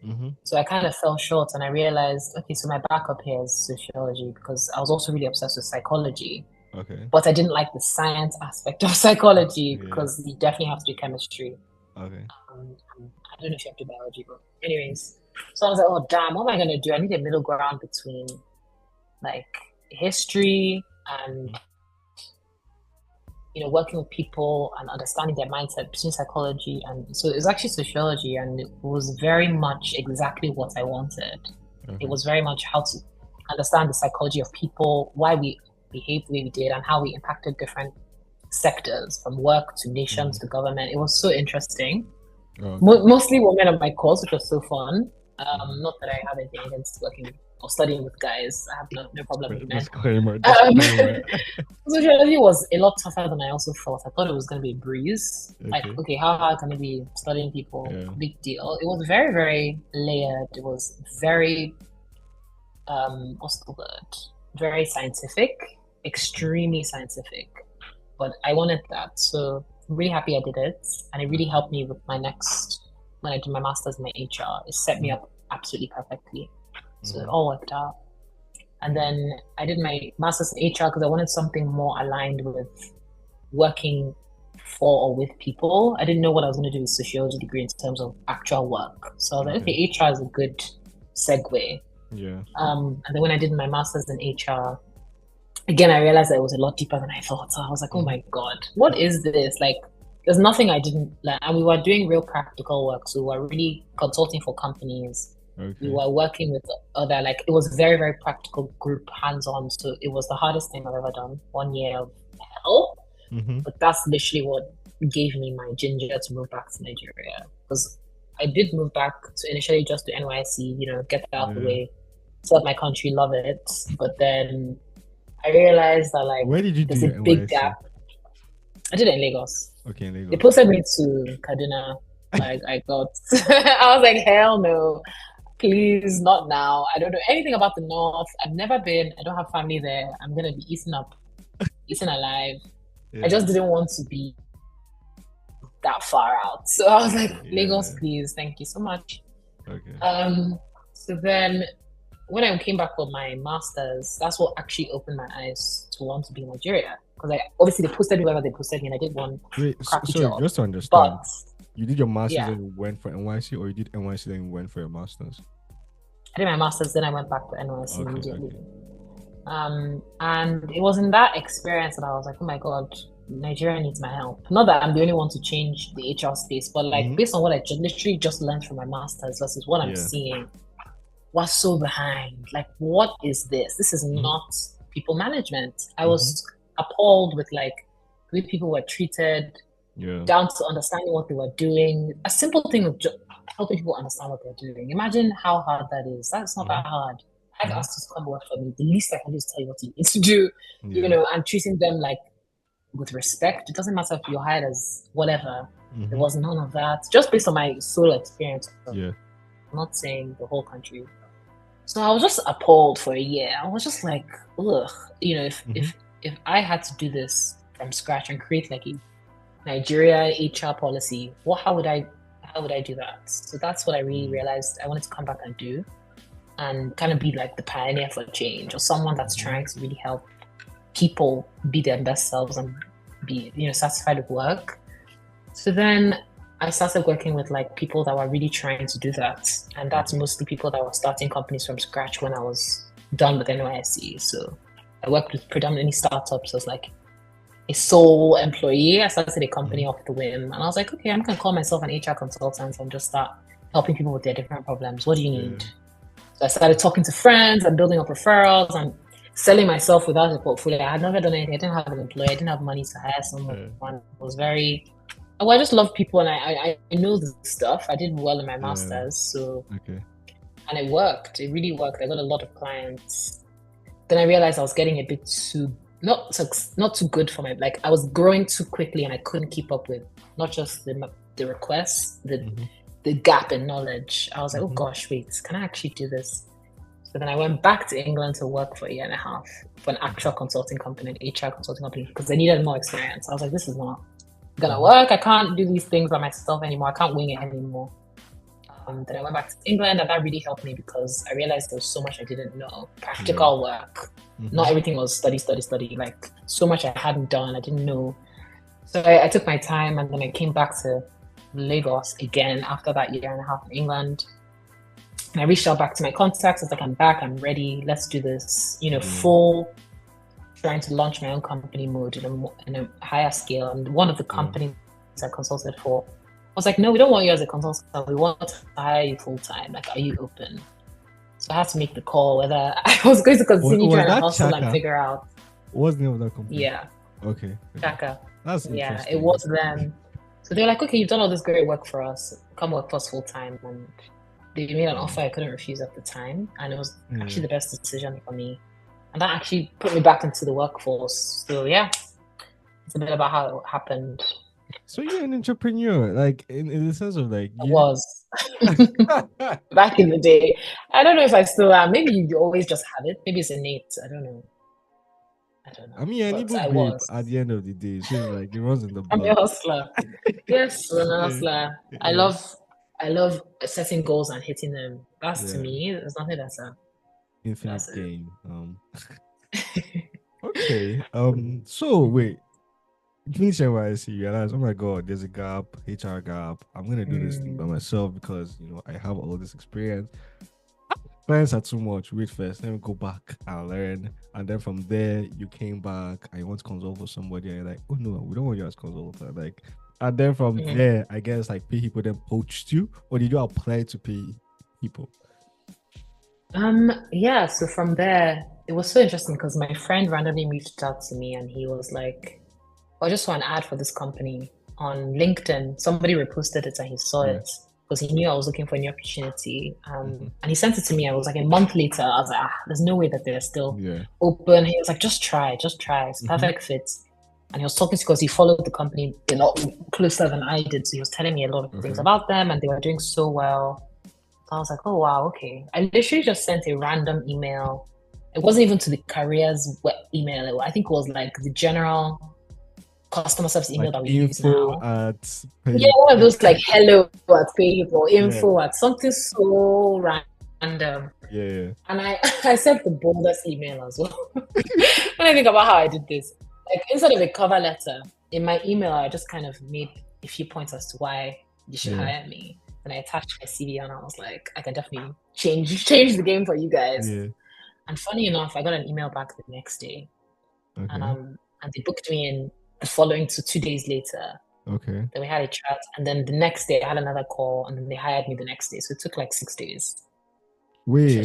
So I kind of fell short, and I realized, okay, so my backup here is sociology, because I was also really obsessed with psychology. Okay. But I didn't like the science aspect of psychology because you definitely have to do chemistry. Okay. I don't know if you have to do biology, but anyways. So I was like, oh damn, what am I gonna do? I need a middle ground between like history and working with people and understanding their mindset, between psychology. And so it was actually sociology, and it was very much exactly what I wanted. It was very much how to understand the psychology of people, why we behaved the way we did, and how we impacted different sectors, from work to nations to government. It was so interesting. Mostly women on my course, which was so fun. Not that I have anything against working or studying with guys. I have no problem with men. Disclaimer. Sociology was a lot tougher than I also thought. I thought it was going to be a breeze. Like, okay, how hard can it be studying people? Big deal. It was very, very layered. It was very, what's the word? Very scientific, extremely scientific. But I wanted that. So I'm really happy I did it. And it really helped me with when I did my master's in my HR. It set me up absolutely perfectly. So it all worked out. And then I did my master's in HR because I wanted something more aligned with working for or with people. I didn't know what I was going to do with sociology degree in terms of actual work. So I was like, okay, HR is a good segue. Yeah. And then when I did my master's in HR, again, I realized that it was a lot deeper than I thought. So I was like, oh my God, what is this? Like, there's nothing I didn't learn. And we were doing real practical work. So we were really consulting for companies. We were working with other, like, it was very, very practical group, hands-on. So it was the hardest thing I've ever done. 1 year of hell. But that's literally what gave me my ginger to move back to Nigeria. Because I did move back to initially just to NYC, get that out of the way, serve my country, love it. But then I realized that, like, where did you there's do a your big NYC? gap. I did it in Lagos. Okay, in Lagos. They posted me to Kaduna. Like, I got, I was like, hell no. Please, not now. I don't know anything about the North. I've never been. I don't have family there. I'm going to be eaten alive. I just didn't want to be that far out. So I was like, Lagos, please. Thank you so much. Okay. So then when I came back for my master's, that's what actually opened my eyes to want to be in Nigeria. Because obviously they posted whoever they posted me, and I did one crappy job. Just to understand, but you did your master's and you went for NYC, or you did NYC then you went for your master's? I did my master's, then I went back to NYC immediately. And it was in that experience that I was like, oh my God, Nigeria needs my help. Not that I'm the only one to change the HR space, but like based on what I literally just learned from my master's versus what I'm seeing, was so behind. Like, what is this? This is not people management. I was appalled with like the way people were treated, down to understanding what they were doing. A simple thing of helping people understand what they're doing. Imagine how hard that is. That's not that hard. I've asked you to come work for me. The least I can do is tell you what you need to do, and treating them like with respect. It doesn't matter if you're hired as whatever. There was none of that. Just based on my solo experience. I'm not saying the whole country. So I was just appalled for a year. I was just like, ugh, you know, Mm-hmm. if I had to do this from scratch and create like a Nigeria HR policy, how would I do that? So that's what I really realized I wanted to come back and do, and kind of be like the pioneer for change, or someone that's trying to really help people be their best selves and be, you know, satisfied with work. So then I started working with like people that were really trying to do that. And that's mostly people that were starting companies from scratch when I was done with NYSC. So I worked with predominantly startups as like a sole employee. I started a company off the whim, and I was like, okay, I'm gonna call myself an HR consultant and just start helping people with their different problems. What do you need? So I started talking to friends and building up referrals and selling myself without a portfolio. I had never done anything. I didn't have an employee. I didn't have money to hire someone. It was very, oh, I just love people, and I know the stuff. I did well in my masters, so and it worked. It really worked. I got a lot of clients. Then I realized I was getting a bit too not too good for my, like I was growing too quickly and I couldn't keep up with not just the requests, the gap in knowledge. I was like, oh gosh, wait, can I actually do this? So then I went back to England to work for a year and a half for an actual consulting company, an HR consulting company, because I needed more experience. I was like, this is not gonna work. I can't do these things by myself anymore. I can't wing it anymore. Then I went back to England, and that really helped me because I realized there was so much I didn't know. Practical work. Not everything was study. Like so much I hadn't done, I didn't know. So I took my time, and then I came back to Lagos again after that year and a half in England. And I reached out back to my contacts. I was like, I'm back, I'm ready. Let's do this. You know, full trying to launch my own company mode in a higher scale. And one of the companies I consulted for was like, no, we don't want you as a consultant. We want to hire you full time. Like, are you open? So I had to make the call whether I was going to continue trying to hustle and figure out. What's the name of that company? Yeah. Okay. Chaka. That's interesting. Yeah, it was them. So they were like, okay, you've done all this great work for us. Come work for us full time. And they made an offer I couldn't refuse at the time. And it was actually the best decision for me. And that actually put me back into the workforce. So yeah, it's a bit about how it happened. So you're an entrepreneur, like in the sense of like I was back in the day. I don't know if I still am. Maybe you always just have it. Maybe it's innate. I don't know. I mean, I babe at the end of the day. So like it runs in the blood. I'm a hustler. Yes, I'm a hustler. Yeah. I love setting goals and hitting them. That's to me, there's nothing that's a infinite game. Okay. So wait. Finish NYSC, you realize, oh my god, there's a gap, HR gap. I'm gonna do this thing by myself because I have all this experience. Clients are too much. Wait first, let me go back and learn. And then from there, you came back and you want to consult for somebody, and you're like, oh no, we don't want you as consultant. Like, and then from there, I guess like PayHippo then poached you, or did you apply to PayHippo? Yeah. So from there, it was so interesting because my friend randomly reached out to me, and he was like, I just saw an ad for this company on LinkedIn. Somebody reposted it and he saw it because he knew I was looking for a new opportunity. And he sent it to me. I was like, a month later, I was like, there's no way that they're still open. He was like, just try. It's perfect fit. And he was talking to, because he followed the company a lot closer than I did. So he was telling me a lot of things about them, and they were doing so well. So I was like, oh, wow, okay. I literally just sent a random email. It wasn't even to the careers email. I think it was like the general customer service email that we use now. One of those like hello at PayHippo, info at something so random. And I sent the boldest email as well. When I think about how I did this, like instead of a cover letter, in my email I just kind of made a few points as to why you should hire me. And I attached my CV, and I was like, I can definitely change the game for you guys. And funny enough, I got an email back the next day. And they booked me in the following, so 2 days later. Then we had a chat, and then the next day I had another call, and then they hired me the next day. So it took like 6 days. Wait,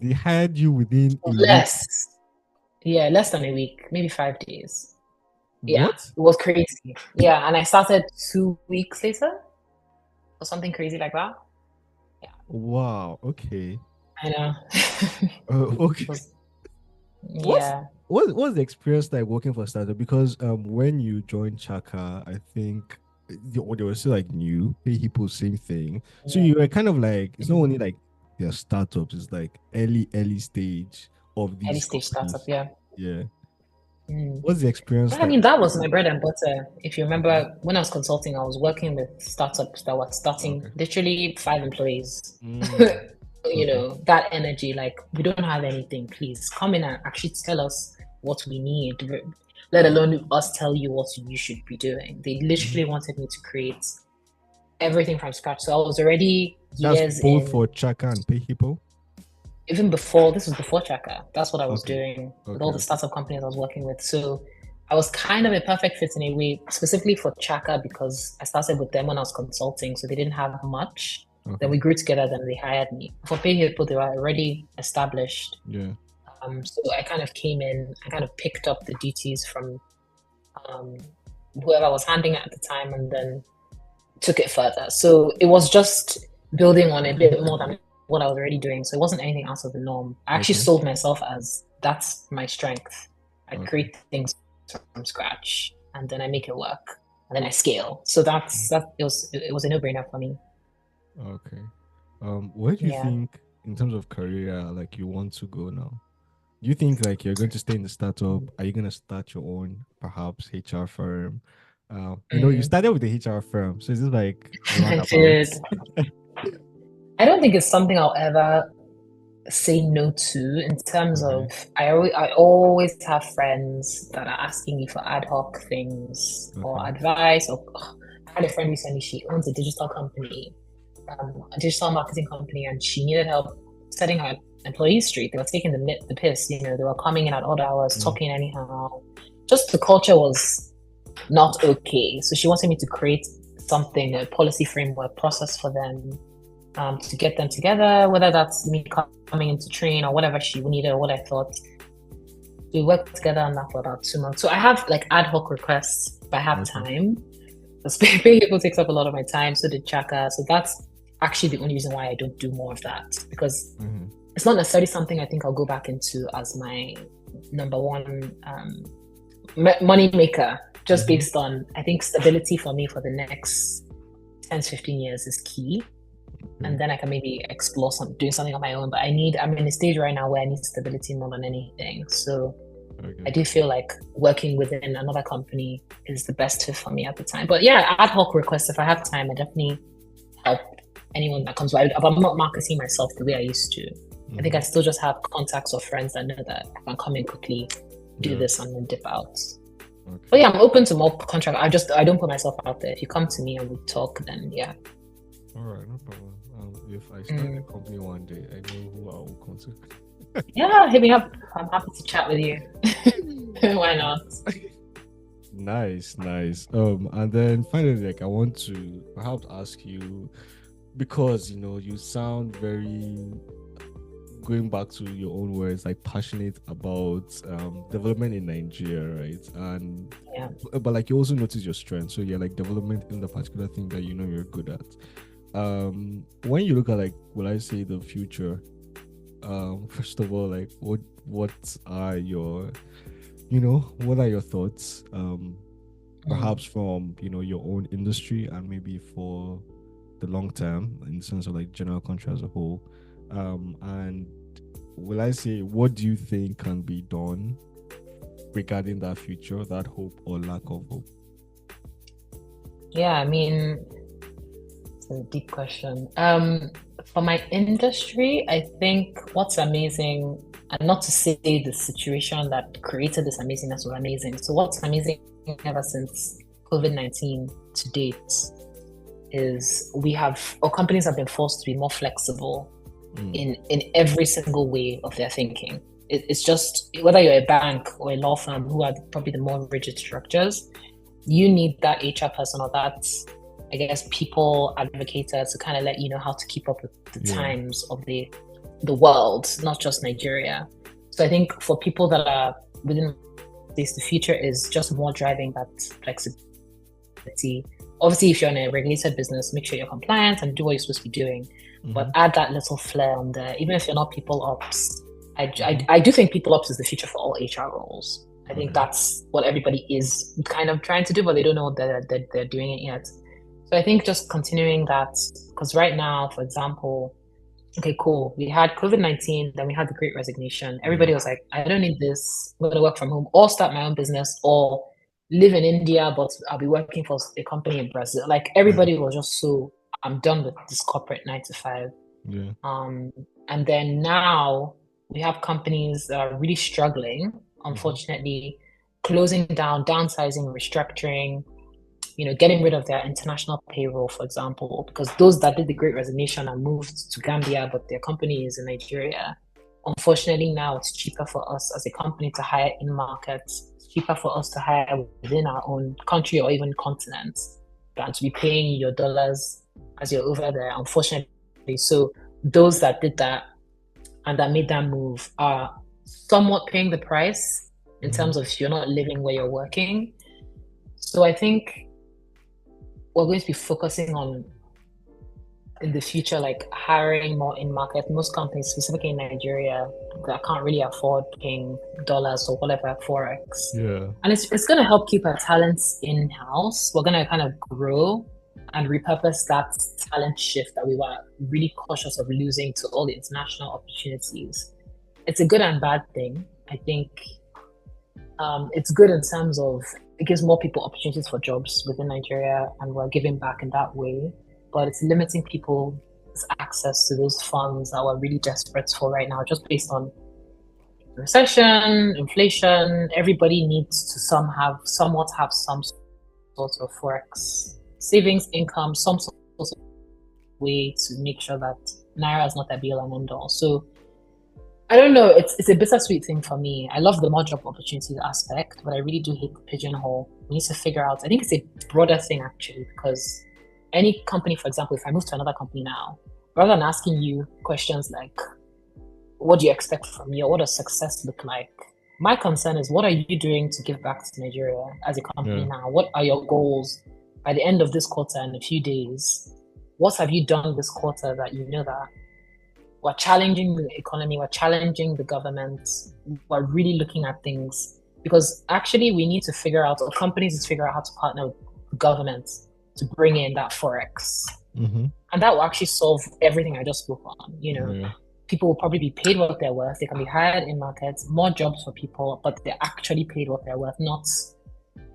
they hired you within less than a week, maybe 5 days. Yeah, it was crazy. Yeah, and I started 2 weeks later or something crazy like that. Yeah. Wow. Okay. I know. Okay. What's the experience like working for a startup? Because when you joined Chaka, I think they were still like new. PayHippo, same thing. So you were kind of like, it's not only like they're startups. It's like early stage of Early these stage startup, companies. yeah. Yeah. Mm. What's the experience Yeah, I like? mean, that was my bread and butter. If you Okay. remember, when I was consulting, I was working with startups that were starting Okay. literally 5 employees. Mm, okay. That energy, like, we don't have anything, please come in and actually tell us what we need, let alone us tell you what you should be doing. They literally Mhm. wanted me to create everything from scratch. So I was already That's years both in, for Chaka and PayHippo. even before, this was before Chaka. That's what I was Okay. doing with Okay. all the Okay. startup companies I was working with. So I was kind of a perfect fit in a way, specifically for Chaka, because I started with them when I was consulting, so they didn't have much. Then Okay. we grew together, then they hired me. For PayHippo, they were already established. Yeah. So I kind of came in, I kind of picked up the duties from um, whoever was handling it at the time, and then took it further. So it was just building on a bit more than what I was already doing. So it wasn't anything out of the norm. I actually Okay. sold myself as that's my strength. I Okay. create things from scratch and then I make it work and then I scale. So that it was a no-brainer for me. Okay. Where do you Yeah. think, in terms of career, like you want to go now? Do you think like you're going to stay in the startup? Are you going to start your own, perhaps HR firm? You Mm. started with the HR firm, so is this like a I roundabout? did. I don't think it's something I'll ever say no to in terms Okay. of I always have friends that are asking me for ad hoc things or Okay. advice or I had a friend recently, she owns a digital company, a digital marketing company, and she needed help setting her employees straight. They were taking the piss, they were coming in at odd hours, Mm. talking anyhow. Just the culture was not okay. So she wanted me to create something, a policy framework process for them, to get them together, whether that's me coming into train or whatever she needed or what I thought. We worked together on that for about 2 months. So I have like ad hoc requests if I have Okay. time. PayHippo takes up a lot of my time, so did Chaka. So that's actually the only reason why I don't do more of that, because Mm-hmm. it's not necessarily something I think I'll go back into as my number one money maker, just Mm-hmm. based on, I think stability for me for the next 10 to 15 years is key. Okay. And then I can maybe explore doing something on my own. But I'm in a stage right now where I need stability more than anything. So I Okay. do feel like working within another company is the best fit for me at the time. But yeah, ad hoc requests, if I have time, I definitely help anyone that comes by. But I'm not marketing myself the way I used to. I think Mm-hmm. I still just have contacts or friends that know that I can come in quickly, do Yeah. this, and then dip out. But Okay. yeah, I'm open to more contract. I don't put myself out there. If you come to me and we talk, then yeah. All right. No problem. If I start a Mm. company one day, I know who I will contact. Yeah, hit me up. I'm happy to chat with you. Why not? Nice, nice. And then finally, like I want to perhaps ask you, because you sound very, going back to your own words, like passionate about development in Nigeria, right? And Yeah. but like you also notice your strength, so you're like development in the particular thing that you're good at. When you look at, like, will I say, the future, first of all, like what are your what are your thoughts, Mm. perhaps from your own industry, and maybe for the long term, in the sense of like general country as a whole, and will I say, what do you think can be done regarding that future, that hope or lack of hope? Yeah, I mean, it's a deep question. For my industry, I think what's amazing, and not to say the situation that created this amazingness was amazing. So what's amazing ever since COVID-19 to date is companies have been forced to be more flexible Mm. in every single way of their thinking. It's just whether you're a bank or a law firm, who are probably the more rigid structures, you need that HR person or that, I guess, people advocator to kind of let you know how to keep up with the Yeah. times of the world, not just Nigeria. So I think for people that are within this, the future is just more driving that flexibility. Obviously, if you're in a regulated business, make sure you're compliant and do what you're supposed to be doing. But add that little flair on there, even if you're not people ops. I do think people ops is the future for all HR roles. I think Okay. that's what everybody is kind of trying to do, but they don't know that they're doing it yet. So I think just continuing that, because right now, for example, okay, cool. We had COVID-19, then we had the Great Resignation. Yeah. Everybody was like, I don't need this. I'm going to work from home or start my own business or live in India, but I'll be working for a company in Brazil. Like Yeah. everybody was just so, I'm done with this corporate 9 to 5. Yeah. Um, and then now we have companies that are really struggling, Mm-hmm. unfortunately, closing down, downsizing, restructuring, getting rid of their international payroll, for example, because those that did the Great Resignation and moved to Gambia, but their company is in Nigeria. Unfortunately, now it's cheaper for us as a company to hire in markets. It's cheaper for us to hire within our own country or even continent than to be paying your dollars as you're over there, unfortunately. So those that did that and that made that move are somewhat paying the price in Mm-hmm. terms of you're not living where you're working. So I think we're going to be focusing on in the future, like hiring more in market. Most companies, specifically in Nigeria, that can't really afford paying dollars or whatever forex, Yeah. and it's going to help keep our talents in house. We're going to kind of grow and repurpose that talent shift that we were really cautious of losing to all the international opportunities. It's a good and bad thing. I think it's good in terms of it gives more people opportunities for jobs within Nigeria, and we're giving back in that way. But it's limiting people's access to those funds that we're really desperate for right now, just based on recession, inflation. Everybody needs to somewhat have some sort of forex savings income, some sort of way to make sure that naira is not a be all and end all. So I don't know. It's a bittersweet thing for me. I love the more job opportunities aspect, but I really do hate the pigeonhole. We need to figure out. I think it's a broader thing actually, because any company, for example, if I move to another company now, rather than asking you questions like, "What do you expect from me?" or "What does success look like?" My concern is, what are you doing to give back to Nigeria as a company Yeah. now? What are your goals by the end of this quarter in a few days? What have you done this quarter that you know that we're challenging the economy, we're challenging the government, we're really looking at things because actually we need to figure out, or companies need to figure out how to partner with the government to bring in that forex. Mm-hmm. And that will actually solve everything I just spoke on. Yeah. People will probably be paid what they're worth, they can be hired in markets, more jobs for people, but they're actually paid what they're worth, not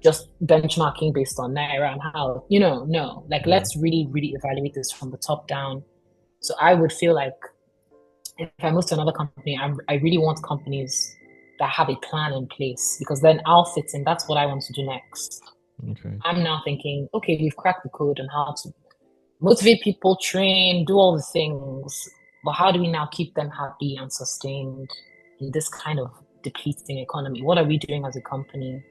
just benchmarking based on naira and how, no. Like Yeah. let's really, really evaluate this from the top down. So I would feel like if I move to another company, I really want companies that have a plan in place because then I'll fit in. That's what I want to do next. Okay. I'm now thinking, okay, we've cracked the code on how to motivate people, train, do all the things. But how do we now keep them happy and sustained in this kind of depleting economy? What are we doing as a company?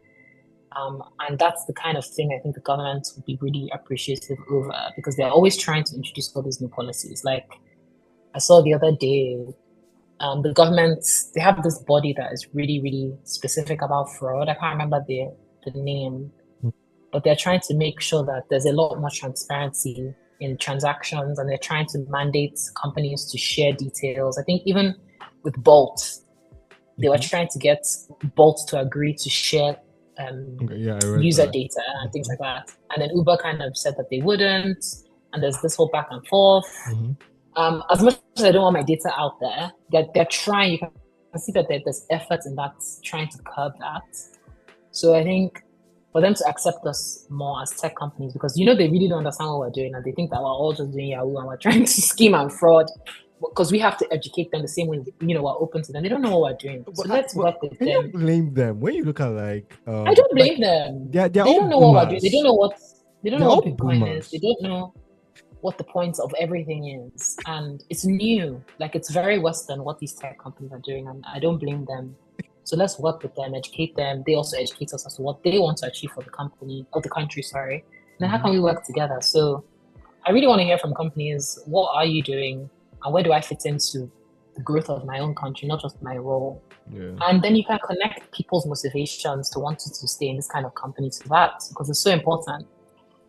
And that's the kind of thing I think the government would be really appreciative over because they're always trying to introduce all these new policies. Like I saw the other day, the government, they have this body that is really, really specific about fraud. I can't remember the name, but they're trying to make sure that there's a lot more transparency in transactions and they're trying to mandate companies to share details. I think even with Bolt, they were trying to get Bolt to agree to share Okay. Yeah, I read user that. data and things like that. And then Uber kind of said that they wouldn't. And there's this whole back and forth. Mm-hmm. As much as I don't want my data out there, they're trying. You can see that there's effort in that, trying to curb that. So I think for them to accept us more as tech companies, because they really don't understand what we're doing, and they think that we're all just doing Yahoo and we're trying to scheme and fraud. Because we have to educate them the same way we're open to them. They don't know what we're doing. So let's work with Can them. you blame them when you look at I don't blame them. They're They all don't know what we're doing. boomers. They don't know what They're all Bitcoin is. boomers. They don't know what the point of everything is. And it's new. Like it's very Western what these tech companies are doing. And I don't blame them. So let's work with them, educate them. They also educate us as to what they want to achieve for the company, or the country, sorry. And then how can we work together? So I really want to hear from companies, what are you doing? And where do I fit into the growth of my own country, not just my role? Yeah. And then you can connect people's motivations to wanting to stay in this kind of company to that, because it's so important.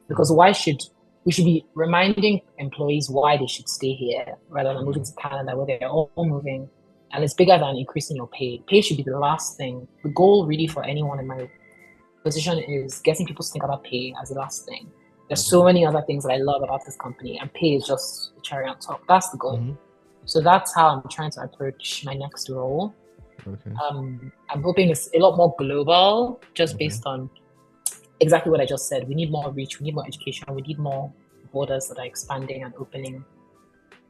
Because we should be reminding employees why they should stay here rather than moving to Canada where they're all moving. And it's bigger than increasing your pay. Pay should be the last thing. The goal really for anyone in my position is getting people to think about pay as the last thing. There's so many other things that I love about this company, and pay is just the cherry on top. That's the goal. So that's how I'm trying to approach my next role. Okay. I'm hoping it's a lot more global, just Okay. based on exactly what I just said. We need more reach, we need more education, we need more borders that are expanding and opening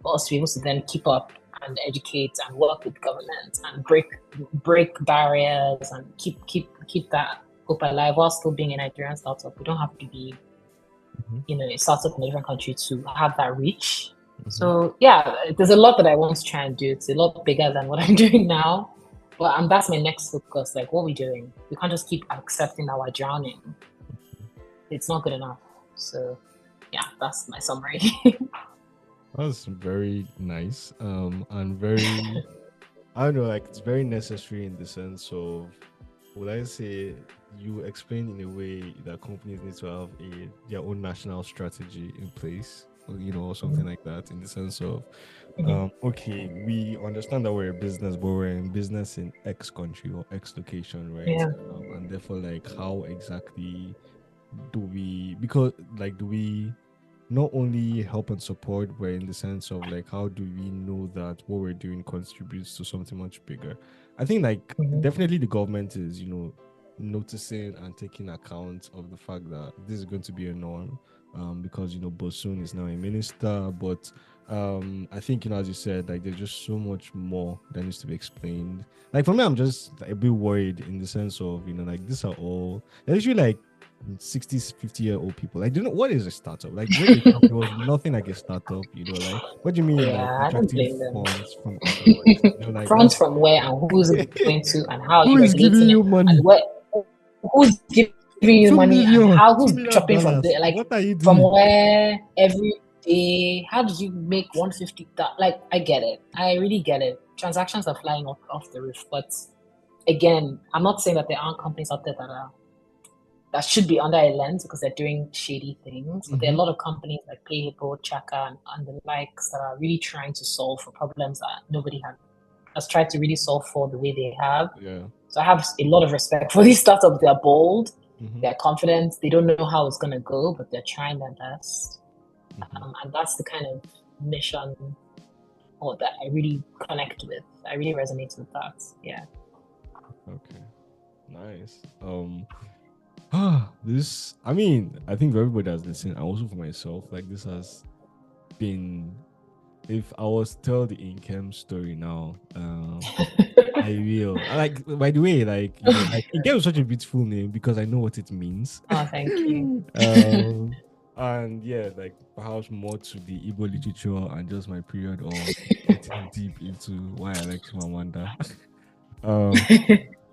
for us to be able to then keep up and educate and work with government and break barriers and keep that hope alive while still being a Nigerian startup. We don't have to be, a startup in a different country to have that reach. So yeah, there's a lot that I want to try and do. It's a lot bigger than what I'm doing now. But that's my next focus. Like, what are we doing? We can't just keep accepting that we're drowning. It's not good enough. So yeah, that's my summary. That's very nice. And very, I don't know, like it's very necessary in the sense of, would I say, you explain in a way that companies need to have their own national strategy in place, or something like that, in the sense of, okay, we understand that we're a business, but we're in business in X country or X location, right? Yeah. And therefore, like, how exactly do we not only help and support, but in the sense of like, how do we know that what we're doing contributes to something much bigger? I think like definitely the government is, noticing and taking account of the fact that this is going to be a norm, because Bosun is now a minister, but I think as you said, like there's just so much more that needs to be explained. Like for me, I'm just a bit worried in the sense of like these are all they're usually like 60, 50-year-old people. Like, do you know what is a startup? Like, when there was nothing like a startup, like, what do you mean, like, Yeah, I don't attracting blame them. funds from abroad? Like, Funds that's from where and who's it going to and how are who you is giving regulating it you money? and who's giving you money and how who's chopping from $2 million. there, like What are you from doing? where every day. How did you make 150? Like, I get it. I really get it. Transactions are flying off the roof, but again, I'm not saying that there aren't companies out there that should be under a lens because they're doing shady things. But there are a lot of companies like PayHippo, Chaka, and the likes that are really trying to solve for problems that nobody has tried to really solve for the way they have. Yeah. So I have a lot of respect for these startups. They're bold, they're confident, they don't know how it's going to go, but they're trying their best. And that's the kind of mission that I really connect with. I really resonate with that. Yeah. Okay. Nice. I think for everybody that's listening, and also for myself, like this has been, if I was to tell the Nkem story now, I will. By the way, like, Nkem is such a beautiful name because I know what it means. Oh, thank you. And yeah, like perhaps more to the Igbo literature and just my period of getting deep into why I like Chimamanda.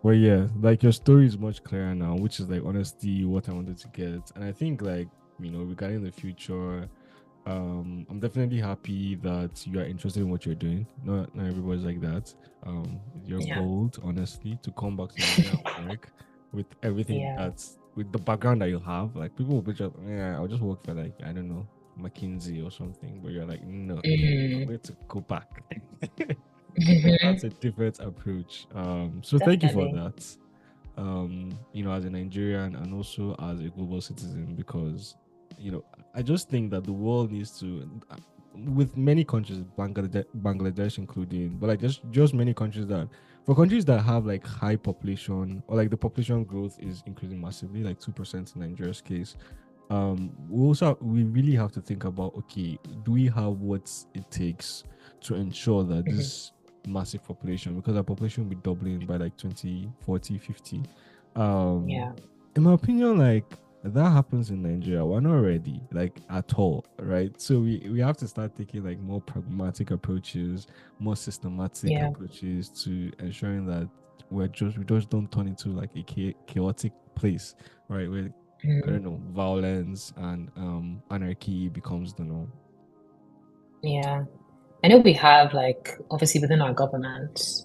But yeah, like your story is much clearer now, which is like honestly what I wanted to get. And I think like, regarding the future, I'm definitely happy that you are interested in what you're doing. Not everybody's like that. You're bold, honestly, to come back to Nigeria and work with everything that's with the background that you have. Like people will be just, I'll just work for like, I don't know, McKinsey or something. But you're like, no, I'm going to go back. That's a different approach. So thank you for that. As a Nigerian and also as a global citizen, because I just think that the world needs to, with many countries, Bangladesh including, but like just many countries for countries that have like high population or like the population growth is increasing massively, like 2% in Nigeria's case. We really have to think about, okay, do we have what it takes to ensure that this massive population, because our population will be doubling by like 2040, 50. In my opinion, like that happens in Nigeria. We're not ready, like at all, right? So we have to start taking like more pragmatic approaches, more systematic approaches to ensuring that we just don't turn into like a chaotic place, right? Where I don't know, violence and anarchy becomes the norm. Yeah. I know we have like obviously within our government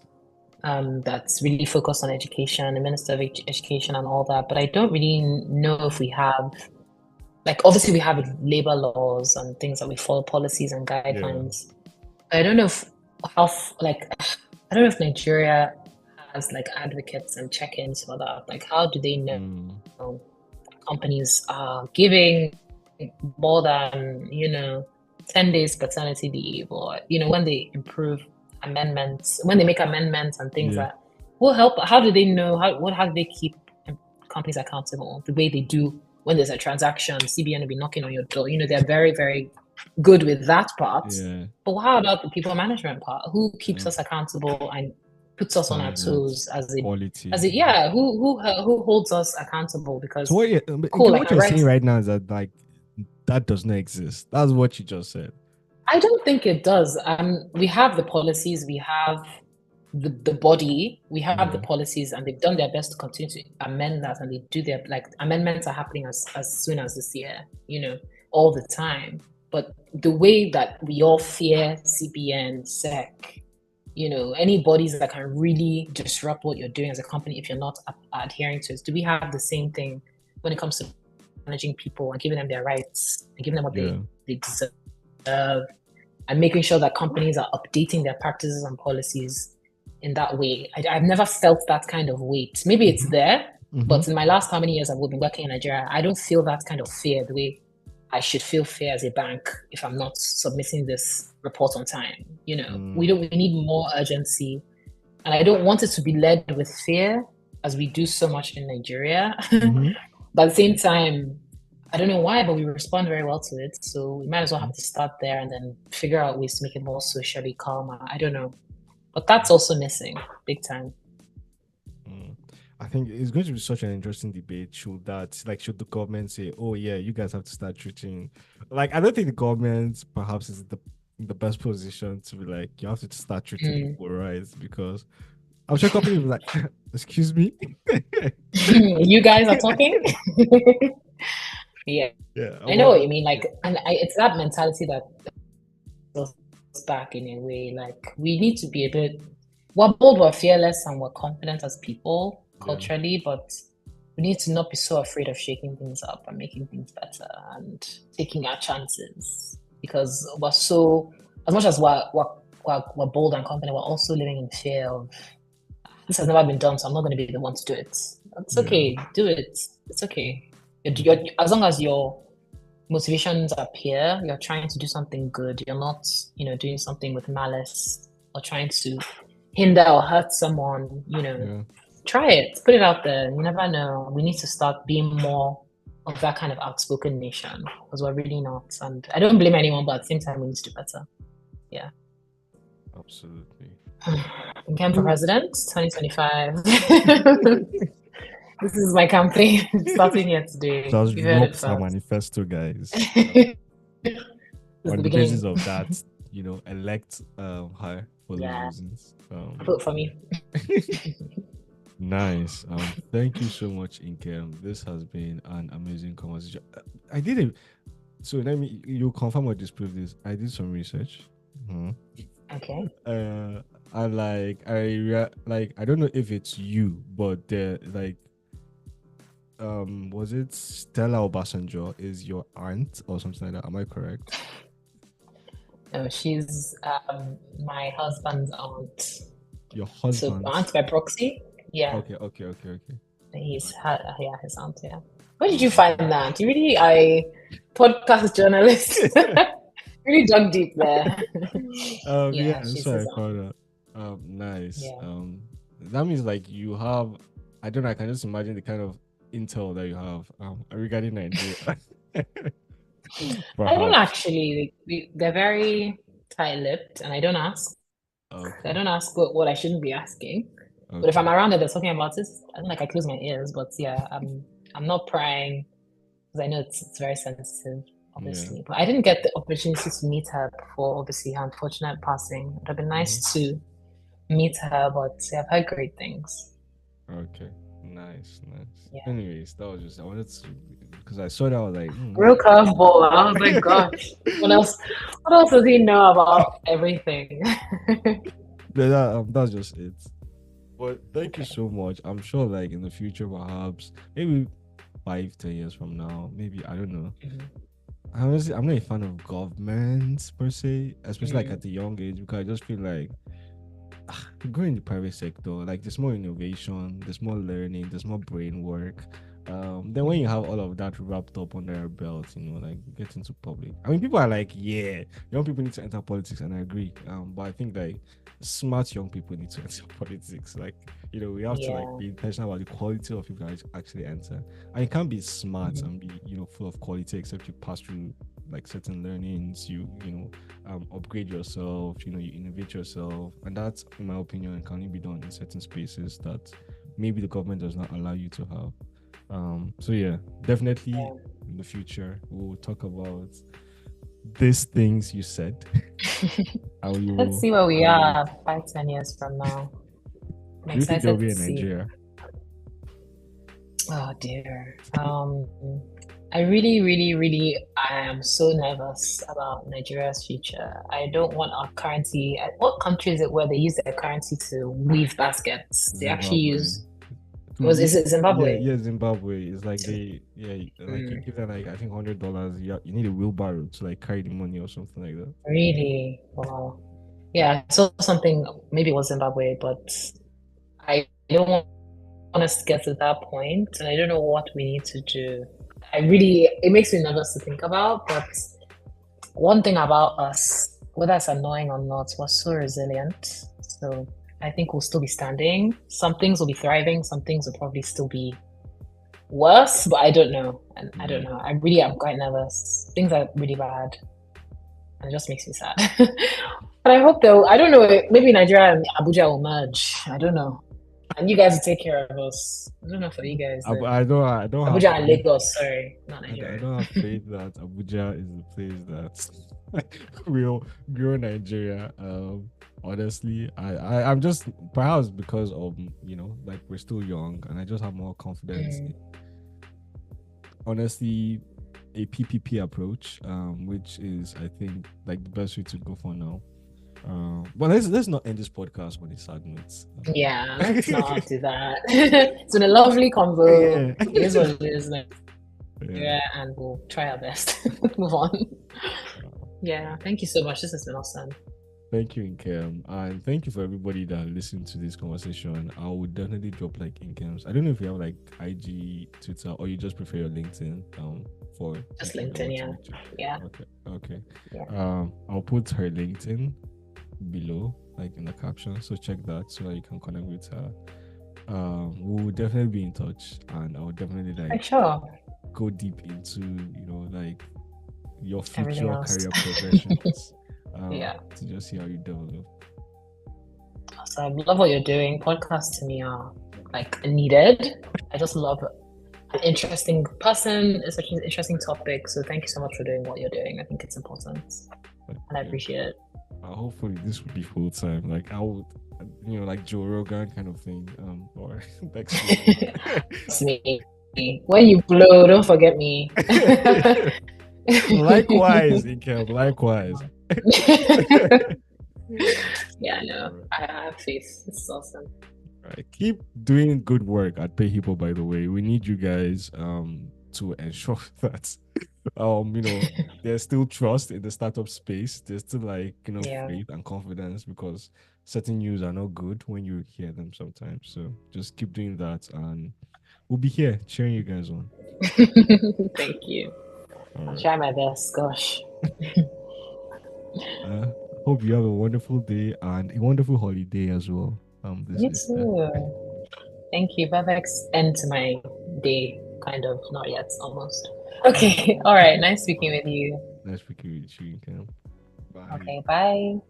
that's really focused on education, the Minister of Education and all that, but I don't really know if we have like obviously we have labor laws and things that we follow, policies and guidelines. I don't know I don't know if Nigeria has like advocates and check-ins for that. Like how do they know companies are giving more than 10 days paternity leave, or when they improve amendments, when they make amendments and things that will help. How do they know how do they keep companies accountable the way they do when there's a transaction? CBN will be knocking on your door. They're very, very good with that part. But how about the people management part? Who keeps us accountable and puts us on our toes as a quality? Who holds us accountable? Because so what you're saying right now is that that does not exist. That's what you just said. I don't think it does. We have the policies, we have the body, we have the policies, and they've done their best to continue to amend that, and they do their amendments are happening as soon as this year, all the time. But the way that we all fear CBN, SEC, any bodies that can really disrupt what you're doing as a company if you're not adhering to it, do we have the same thing when it comes to managing people and giving them their rights and giving them what they deserve, and making sure that companies are updating their practices and policies in that way? I've never felt that kind of weight. Maybe it's there, but in my last how many years I've been working in Nigeria, I don't feel that kind of fear the way I should feel fear as a bank if I'm not submitting this report on time. We need more urgency, and I don't want it to be led with fear as we do so much in Nigeria. But at the same time, I don't know why, but we respond very well to it. So we might as well have to start there and then figure out ways to make it more socially calmer. I don't know. But that's also missing big time. I think it's going to be such an interesting debate. Should the government say, oh yeah, you guys have to start treating, I don't think the government perhaps is in the best position to be you have to start treating people right, because I'm sure companies will be like, excuse me? You guys are talking? Yeah, I know what you mean. It's that mentality that goes back in a way. We need to be we're bold, we're fearless, and we're confident as people culturally, but we need to not be so afraid of shaking things up and making things better and taking our chances, because we're so, as much as we're bold and confident, we're also living in fear of, this has never been done, so I'm not going to be the one to do it. It's okay, do it. It's okay. As long as your motivations are pure, you're trying to do something good, you're not, doing something with malice or trying to hinder or hurt someone, try it, put it out there. You never know. We need to start being more of that kind of outspoken nation, because we're really not. And I don't blame anyone, but at the same time, we need to do better. Yeah. Absolutely. Nkem for president, 2025. This is my campaign starting here today. Just dropped our manifesto, guys. On the basis of that, elect her for those reasons. Vote for me. Nice. Thank you so much, Nkem. This has been an amazing conversation. So you confirm or disprove this. I did some research. Okay. I don't know if it's you, but was it Stella Obasanjo is your aunt or something like that? Am I correct? No, she's my husband's aunt. Your husband? So aunt by proxy? Yeah. Okay. He's his aunt, yeah. Where did you find that? You really, podcast journalist. Really dug deep there. Sorry for that. Nice. Yeah. That means you have, I don't know, I can just imagine the kind of intel that you have regarding Nigeria. I don't actually. They're very tight-lipped, and I don't ask. Okay. I don't ask what I shouldn't be asking. Okay. But if I'm around it, they're talking about it, I close my ears. But yeah, I'm not prying, because I know it's very sensitive, obviously. Yeah. But I didn't get the opportunity to meet her before, obviously, her unfortunate passing. It would have been nice to meet her, but I've heard great things. Okay. Nice. Yeah. Anyways, that was just, I wanted to, because I saw that, I was like, real curveball. I was like, gosh, what else does he know about everything? That's just it. But thank you so much. I'm sure in the future, perhaps maybe 5-10 years from now, maybe, I don't know. Honestly, I'm not a fan of governments per se, especially at a young age, because I just feel go in the private sector. There's more innovation, there's more learning, there's more brain work. Then when you have all of that wrapped up under your belt, like get into public. I mean, people are like, yeah, young people need to enter politics, and I agree. But I think like smart young people need to enter politics. Like, we have to like be intentional about the quality of people that actually enter. And you can't be smart and be, full of quality except you pass through like certain learnings, you upgrade yourself, you innovate yourself, and that, in my opinion, can only be done in certain spaces that maybe the government does not allow you to have. So yeah, definitely in the future we'll talk about these things you said. Let's see where we are 5-10 years from now. Do you think there'll be in Nigeria? Oh dear. I really I am so nervous about Nigeria's future. I don't want our currency. What country is it where they use their currency to weave baskets? They actually use. Is it Zimbabwe? Yeah, Zimbabwe. It's like you give them like I think $100. You need a wheelbarrow to like carry the money or something like that. Really? Wow. Yeah, I saw something. Maybe it was Zimbabwe, but I don't want us to get to that point, and I don't know what we need to do. It makes me nervous to think about, but one thing about us, whether it's annoying or not, we're so resilient. So I think we'll still be standing. Some things will be thriving, some things will probably still be worse, but I don't know. And I don't know. I really am quite nervous. Things are really bad. And it just makes me sad. But I hope though, I don't know, maybe Nigeria and Abuja will merge. I don't know. And you guys will take care of us. I don't know for you guys. I don't Abuja and Lagos, sorry, not Nigeria. I don't have faith that Abuja is the place that will grow Nigeria. Honestly, I'm just perhaps because of like we're still young, and I just have more confidence. Honestly, a PPP approach, which is I think like the best way to go for now. But let's not end this podcast on a sad note. Yeah, let's not do that. It's been a lovely convo. Yeah. It is what it is. Yeah, and we'll try our best. Move on. Yeah, thank you so much. This has been awesome. Thank you, Nkem, and thank you for everybody that listened to this conversation. I would definitely drop like Nkem's. I don't know if you have like IG, Twitter, or you just prefer your LinkedIn. For just LinkedIn, yeah. Okay. Yeah. I'll put her LinkedIn below, like in the caption, so check that so that you can connect with her. We will definitely be in touch, and I will definitely go deep into like your future career progressions. To just see how you develop. So I love what you're doing. Podcasts to me are like needed. I just love an interesting person. It's such an interesting topic. So thank you so much for doing what you're doing. I think it's important, and I appreciate it. Hopefully this would be full time. Like I would, like Joe Rogan kind of thing. Or next week. It's me. When you blow, don't forget me. Likewise, Nkem. Likewise. Yeah, I know. I have faith. It's awesome. Right. Keep doing good work at PayHippo, by the way. We need you guys to ensure that there's still trust in the startup space. There's still like faith and confidence, because certain news are not good when you hear them sometimes. So just keep doing that, and we'll be here cheering you guys on. Thank you. I'll try my best. Gosh. Hope you have a wonderful day and a wonderful holiday as well. You too. Thank you. Perfect end to my day. Kind of. Not yet. Almost. Okay. All right. Nice speaking with you. Nice speaking with you, Nkem. Bye. Okay. Bye.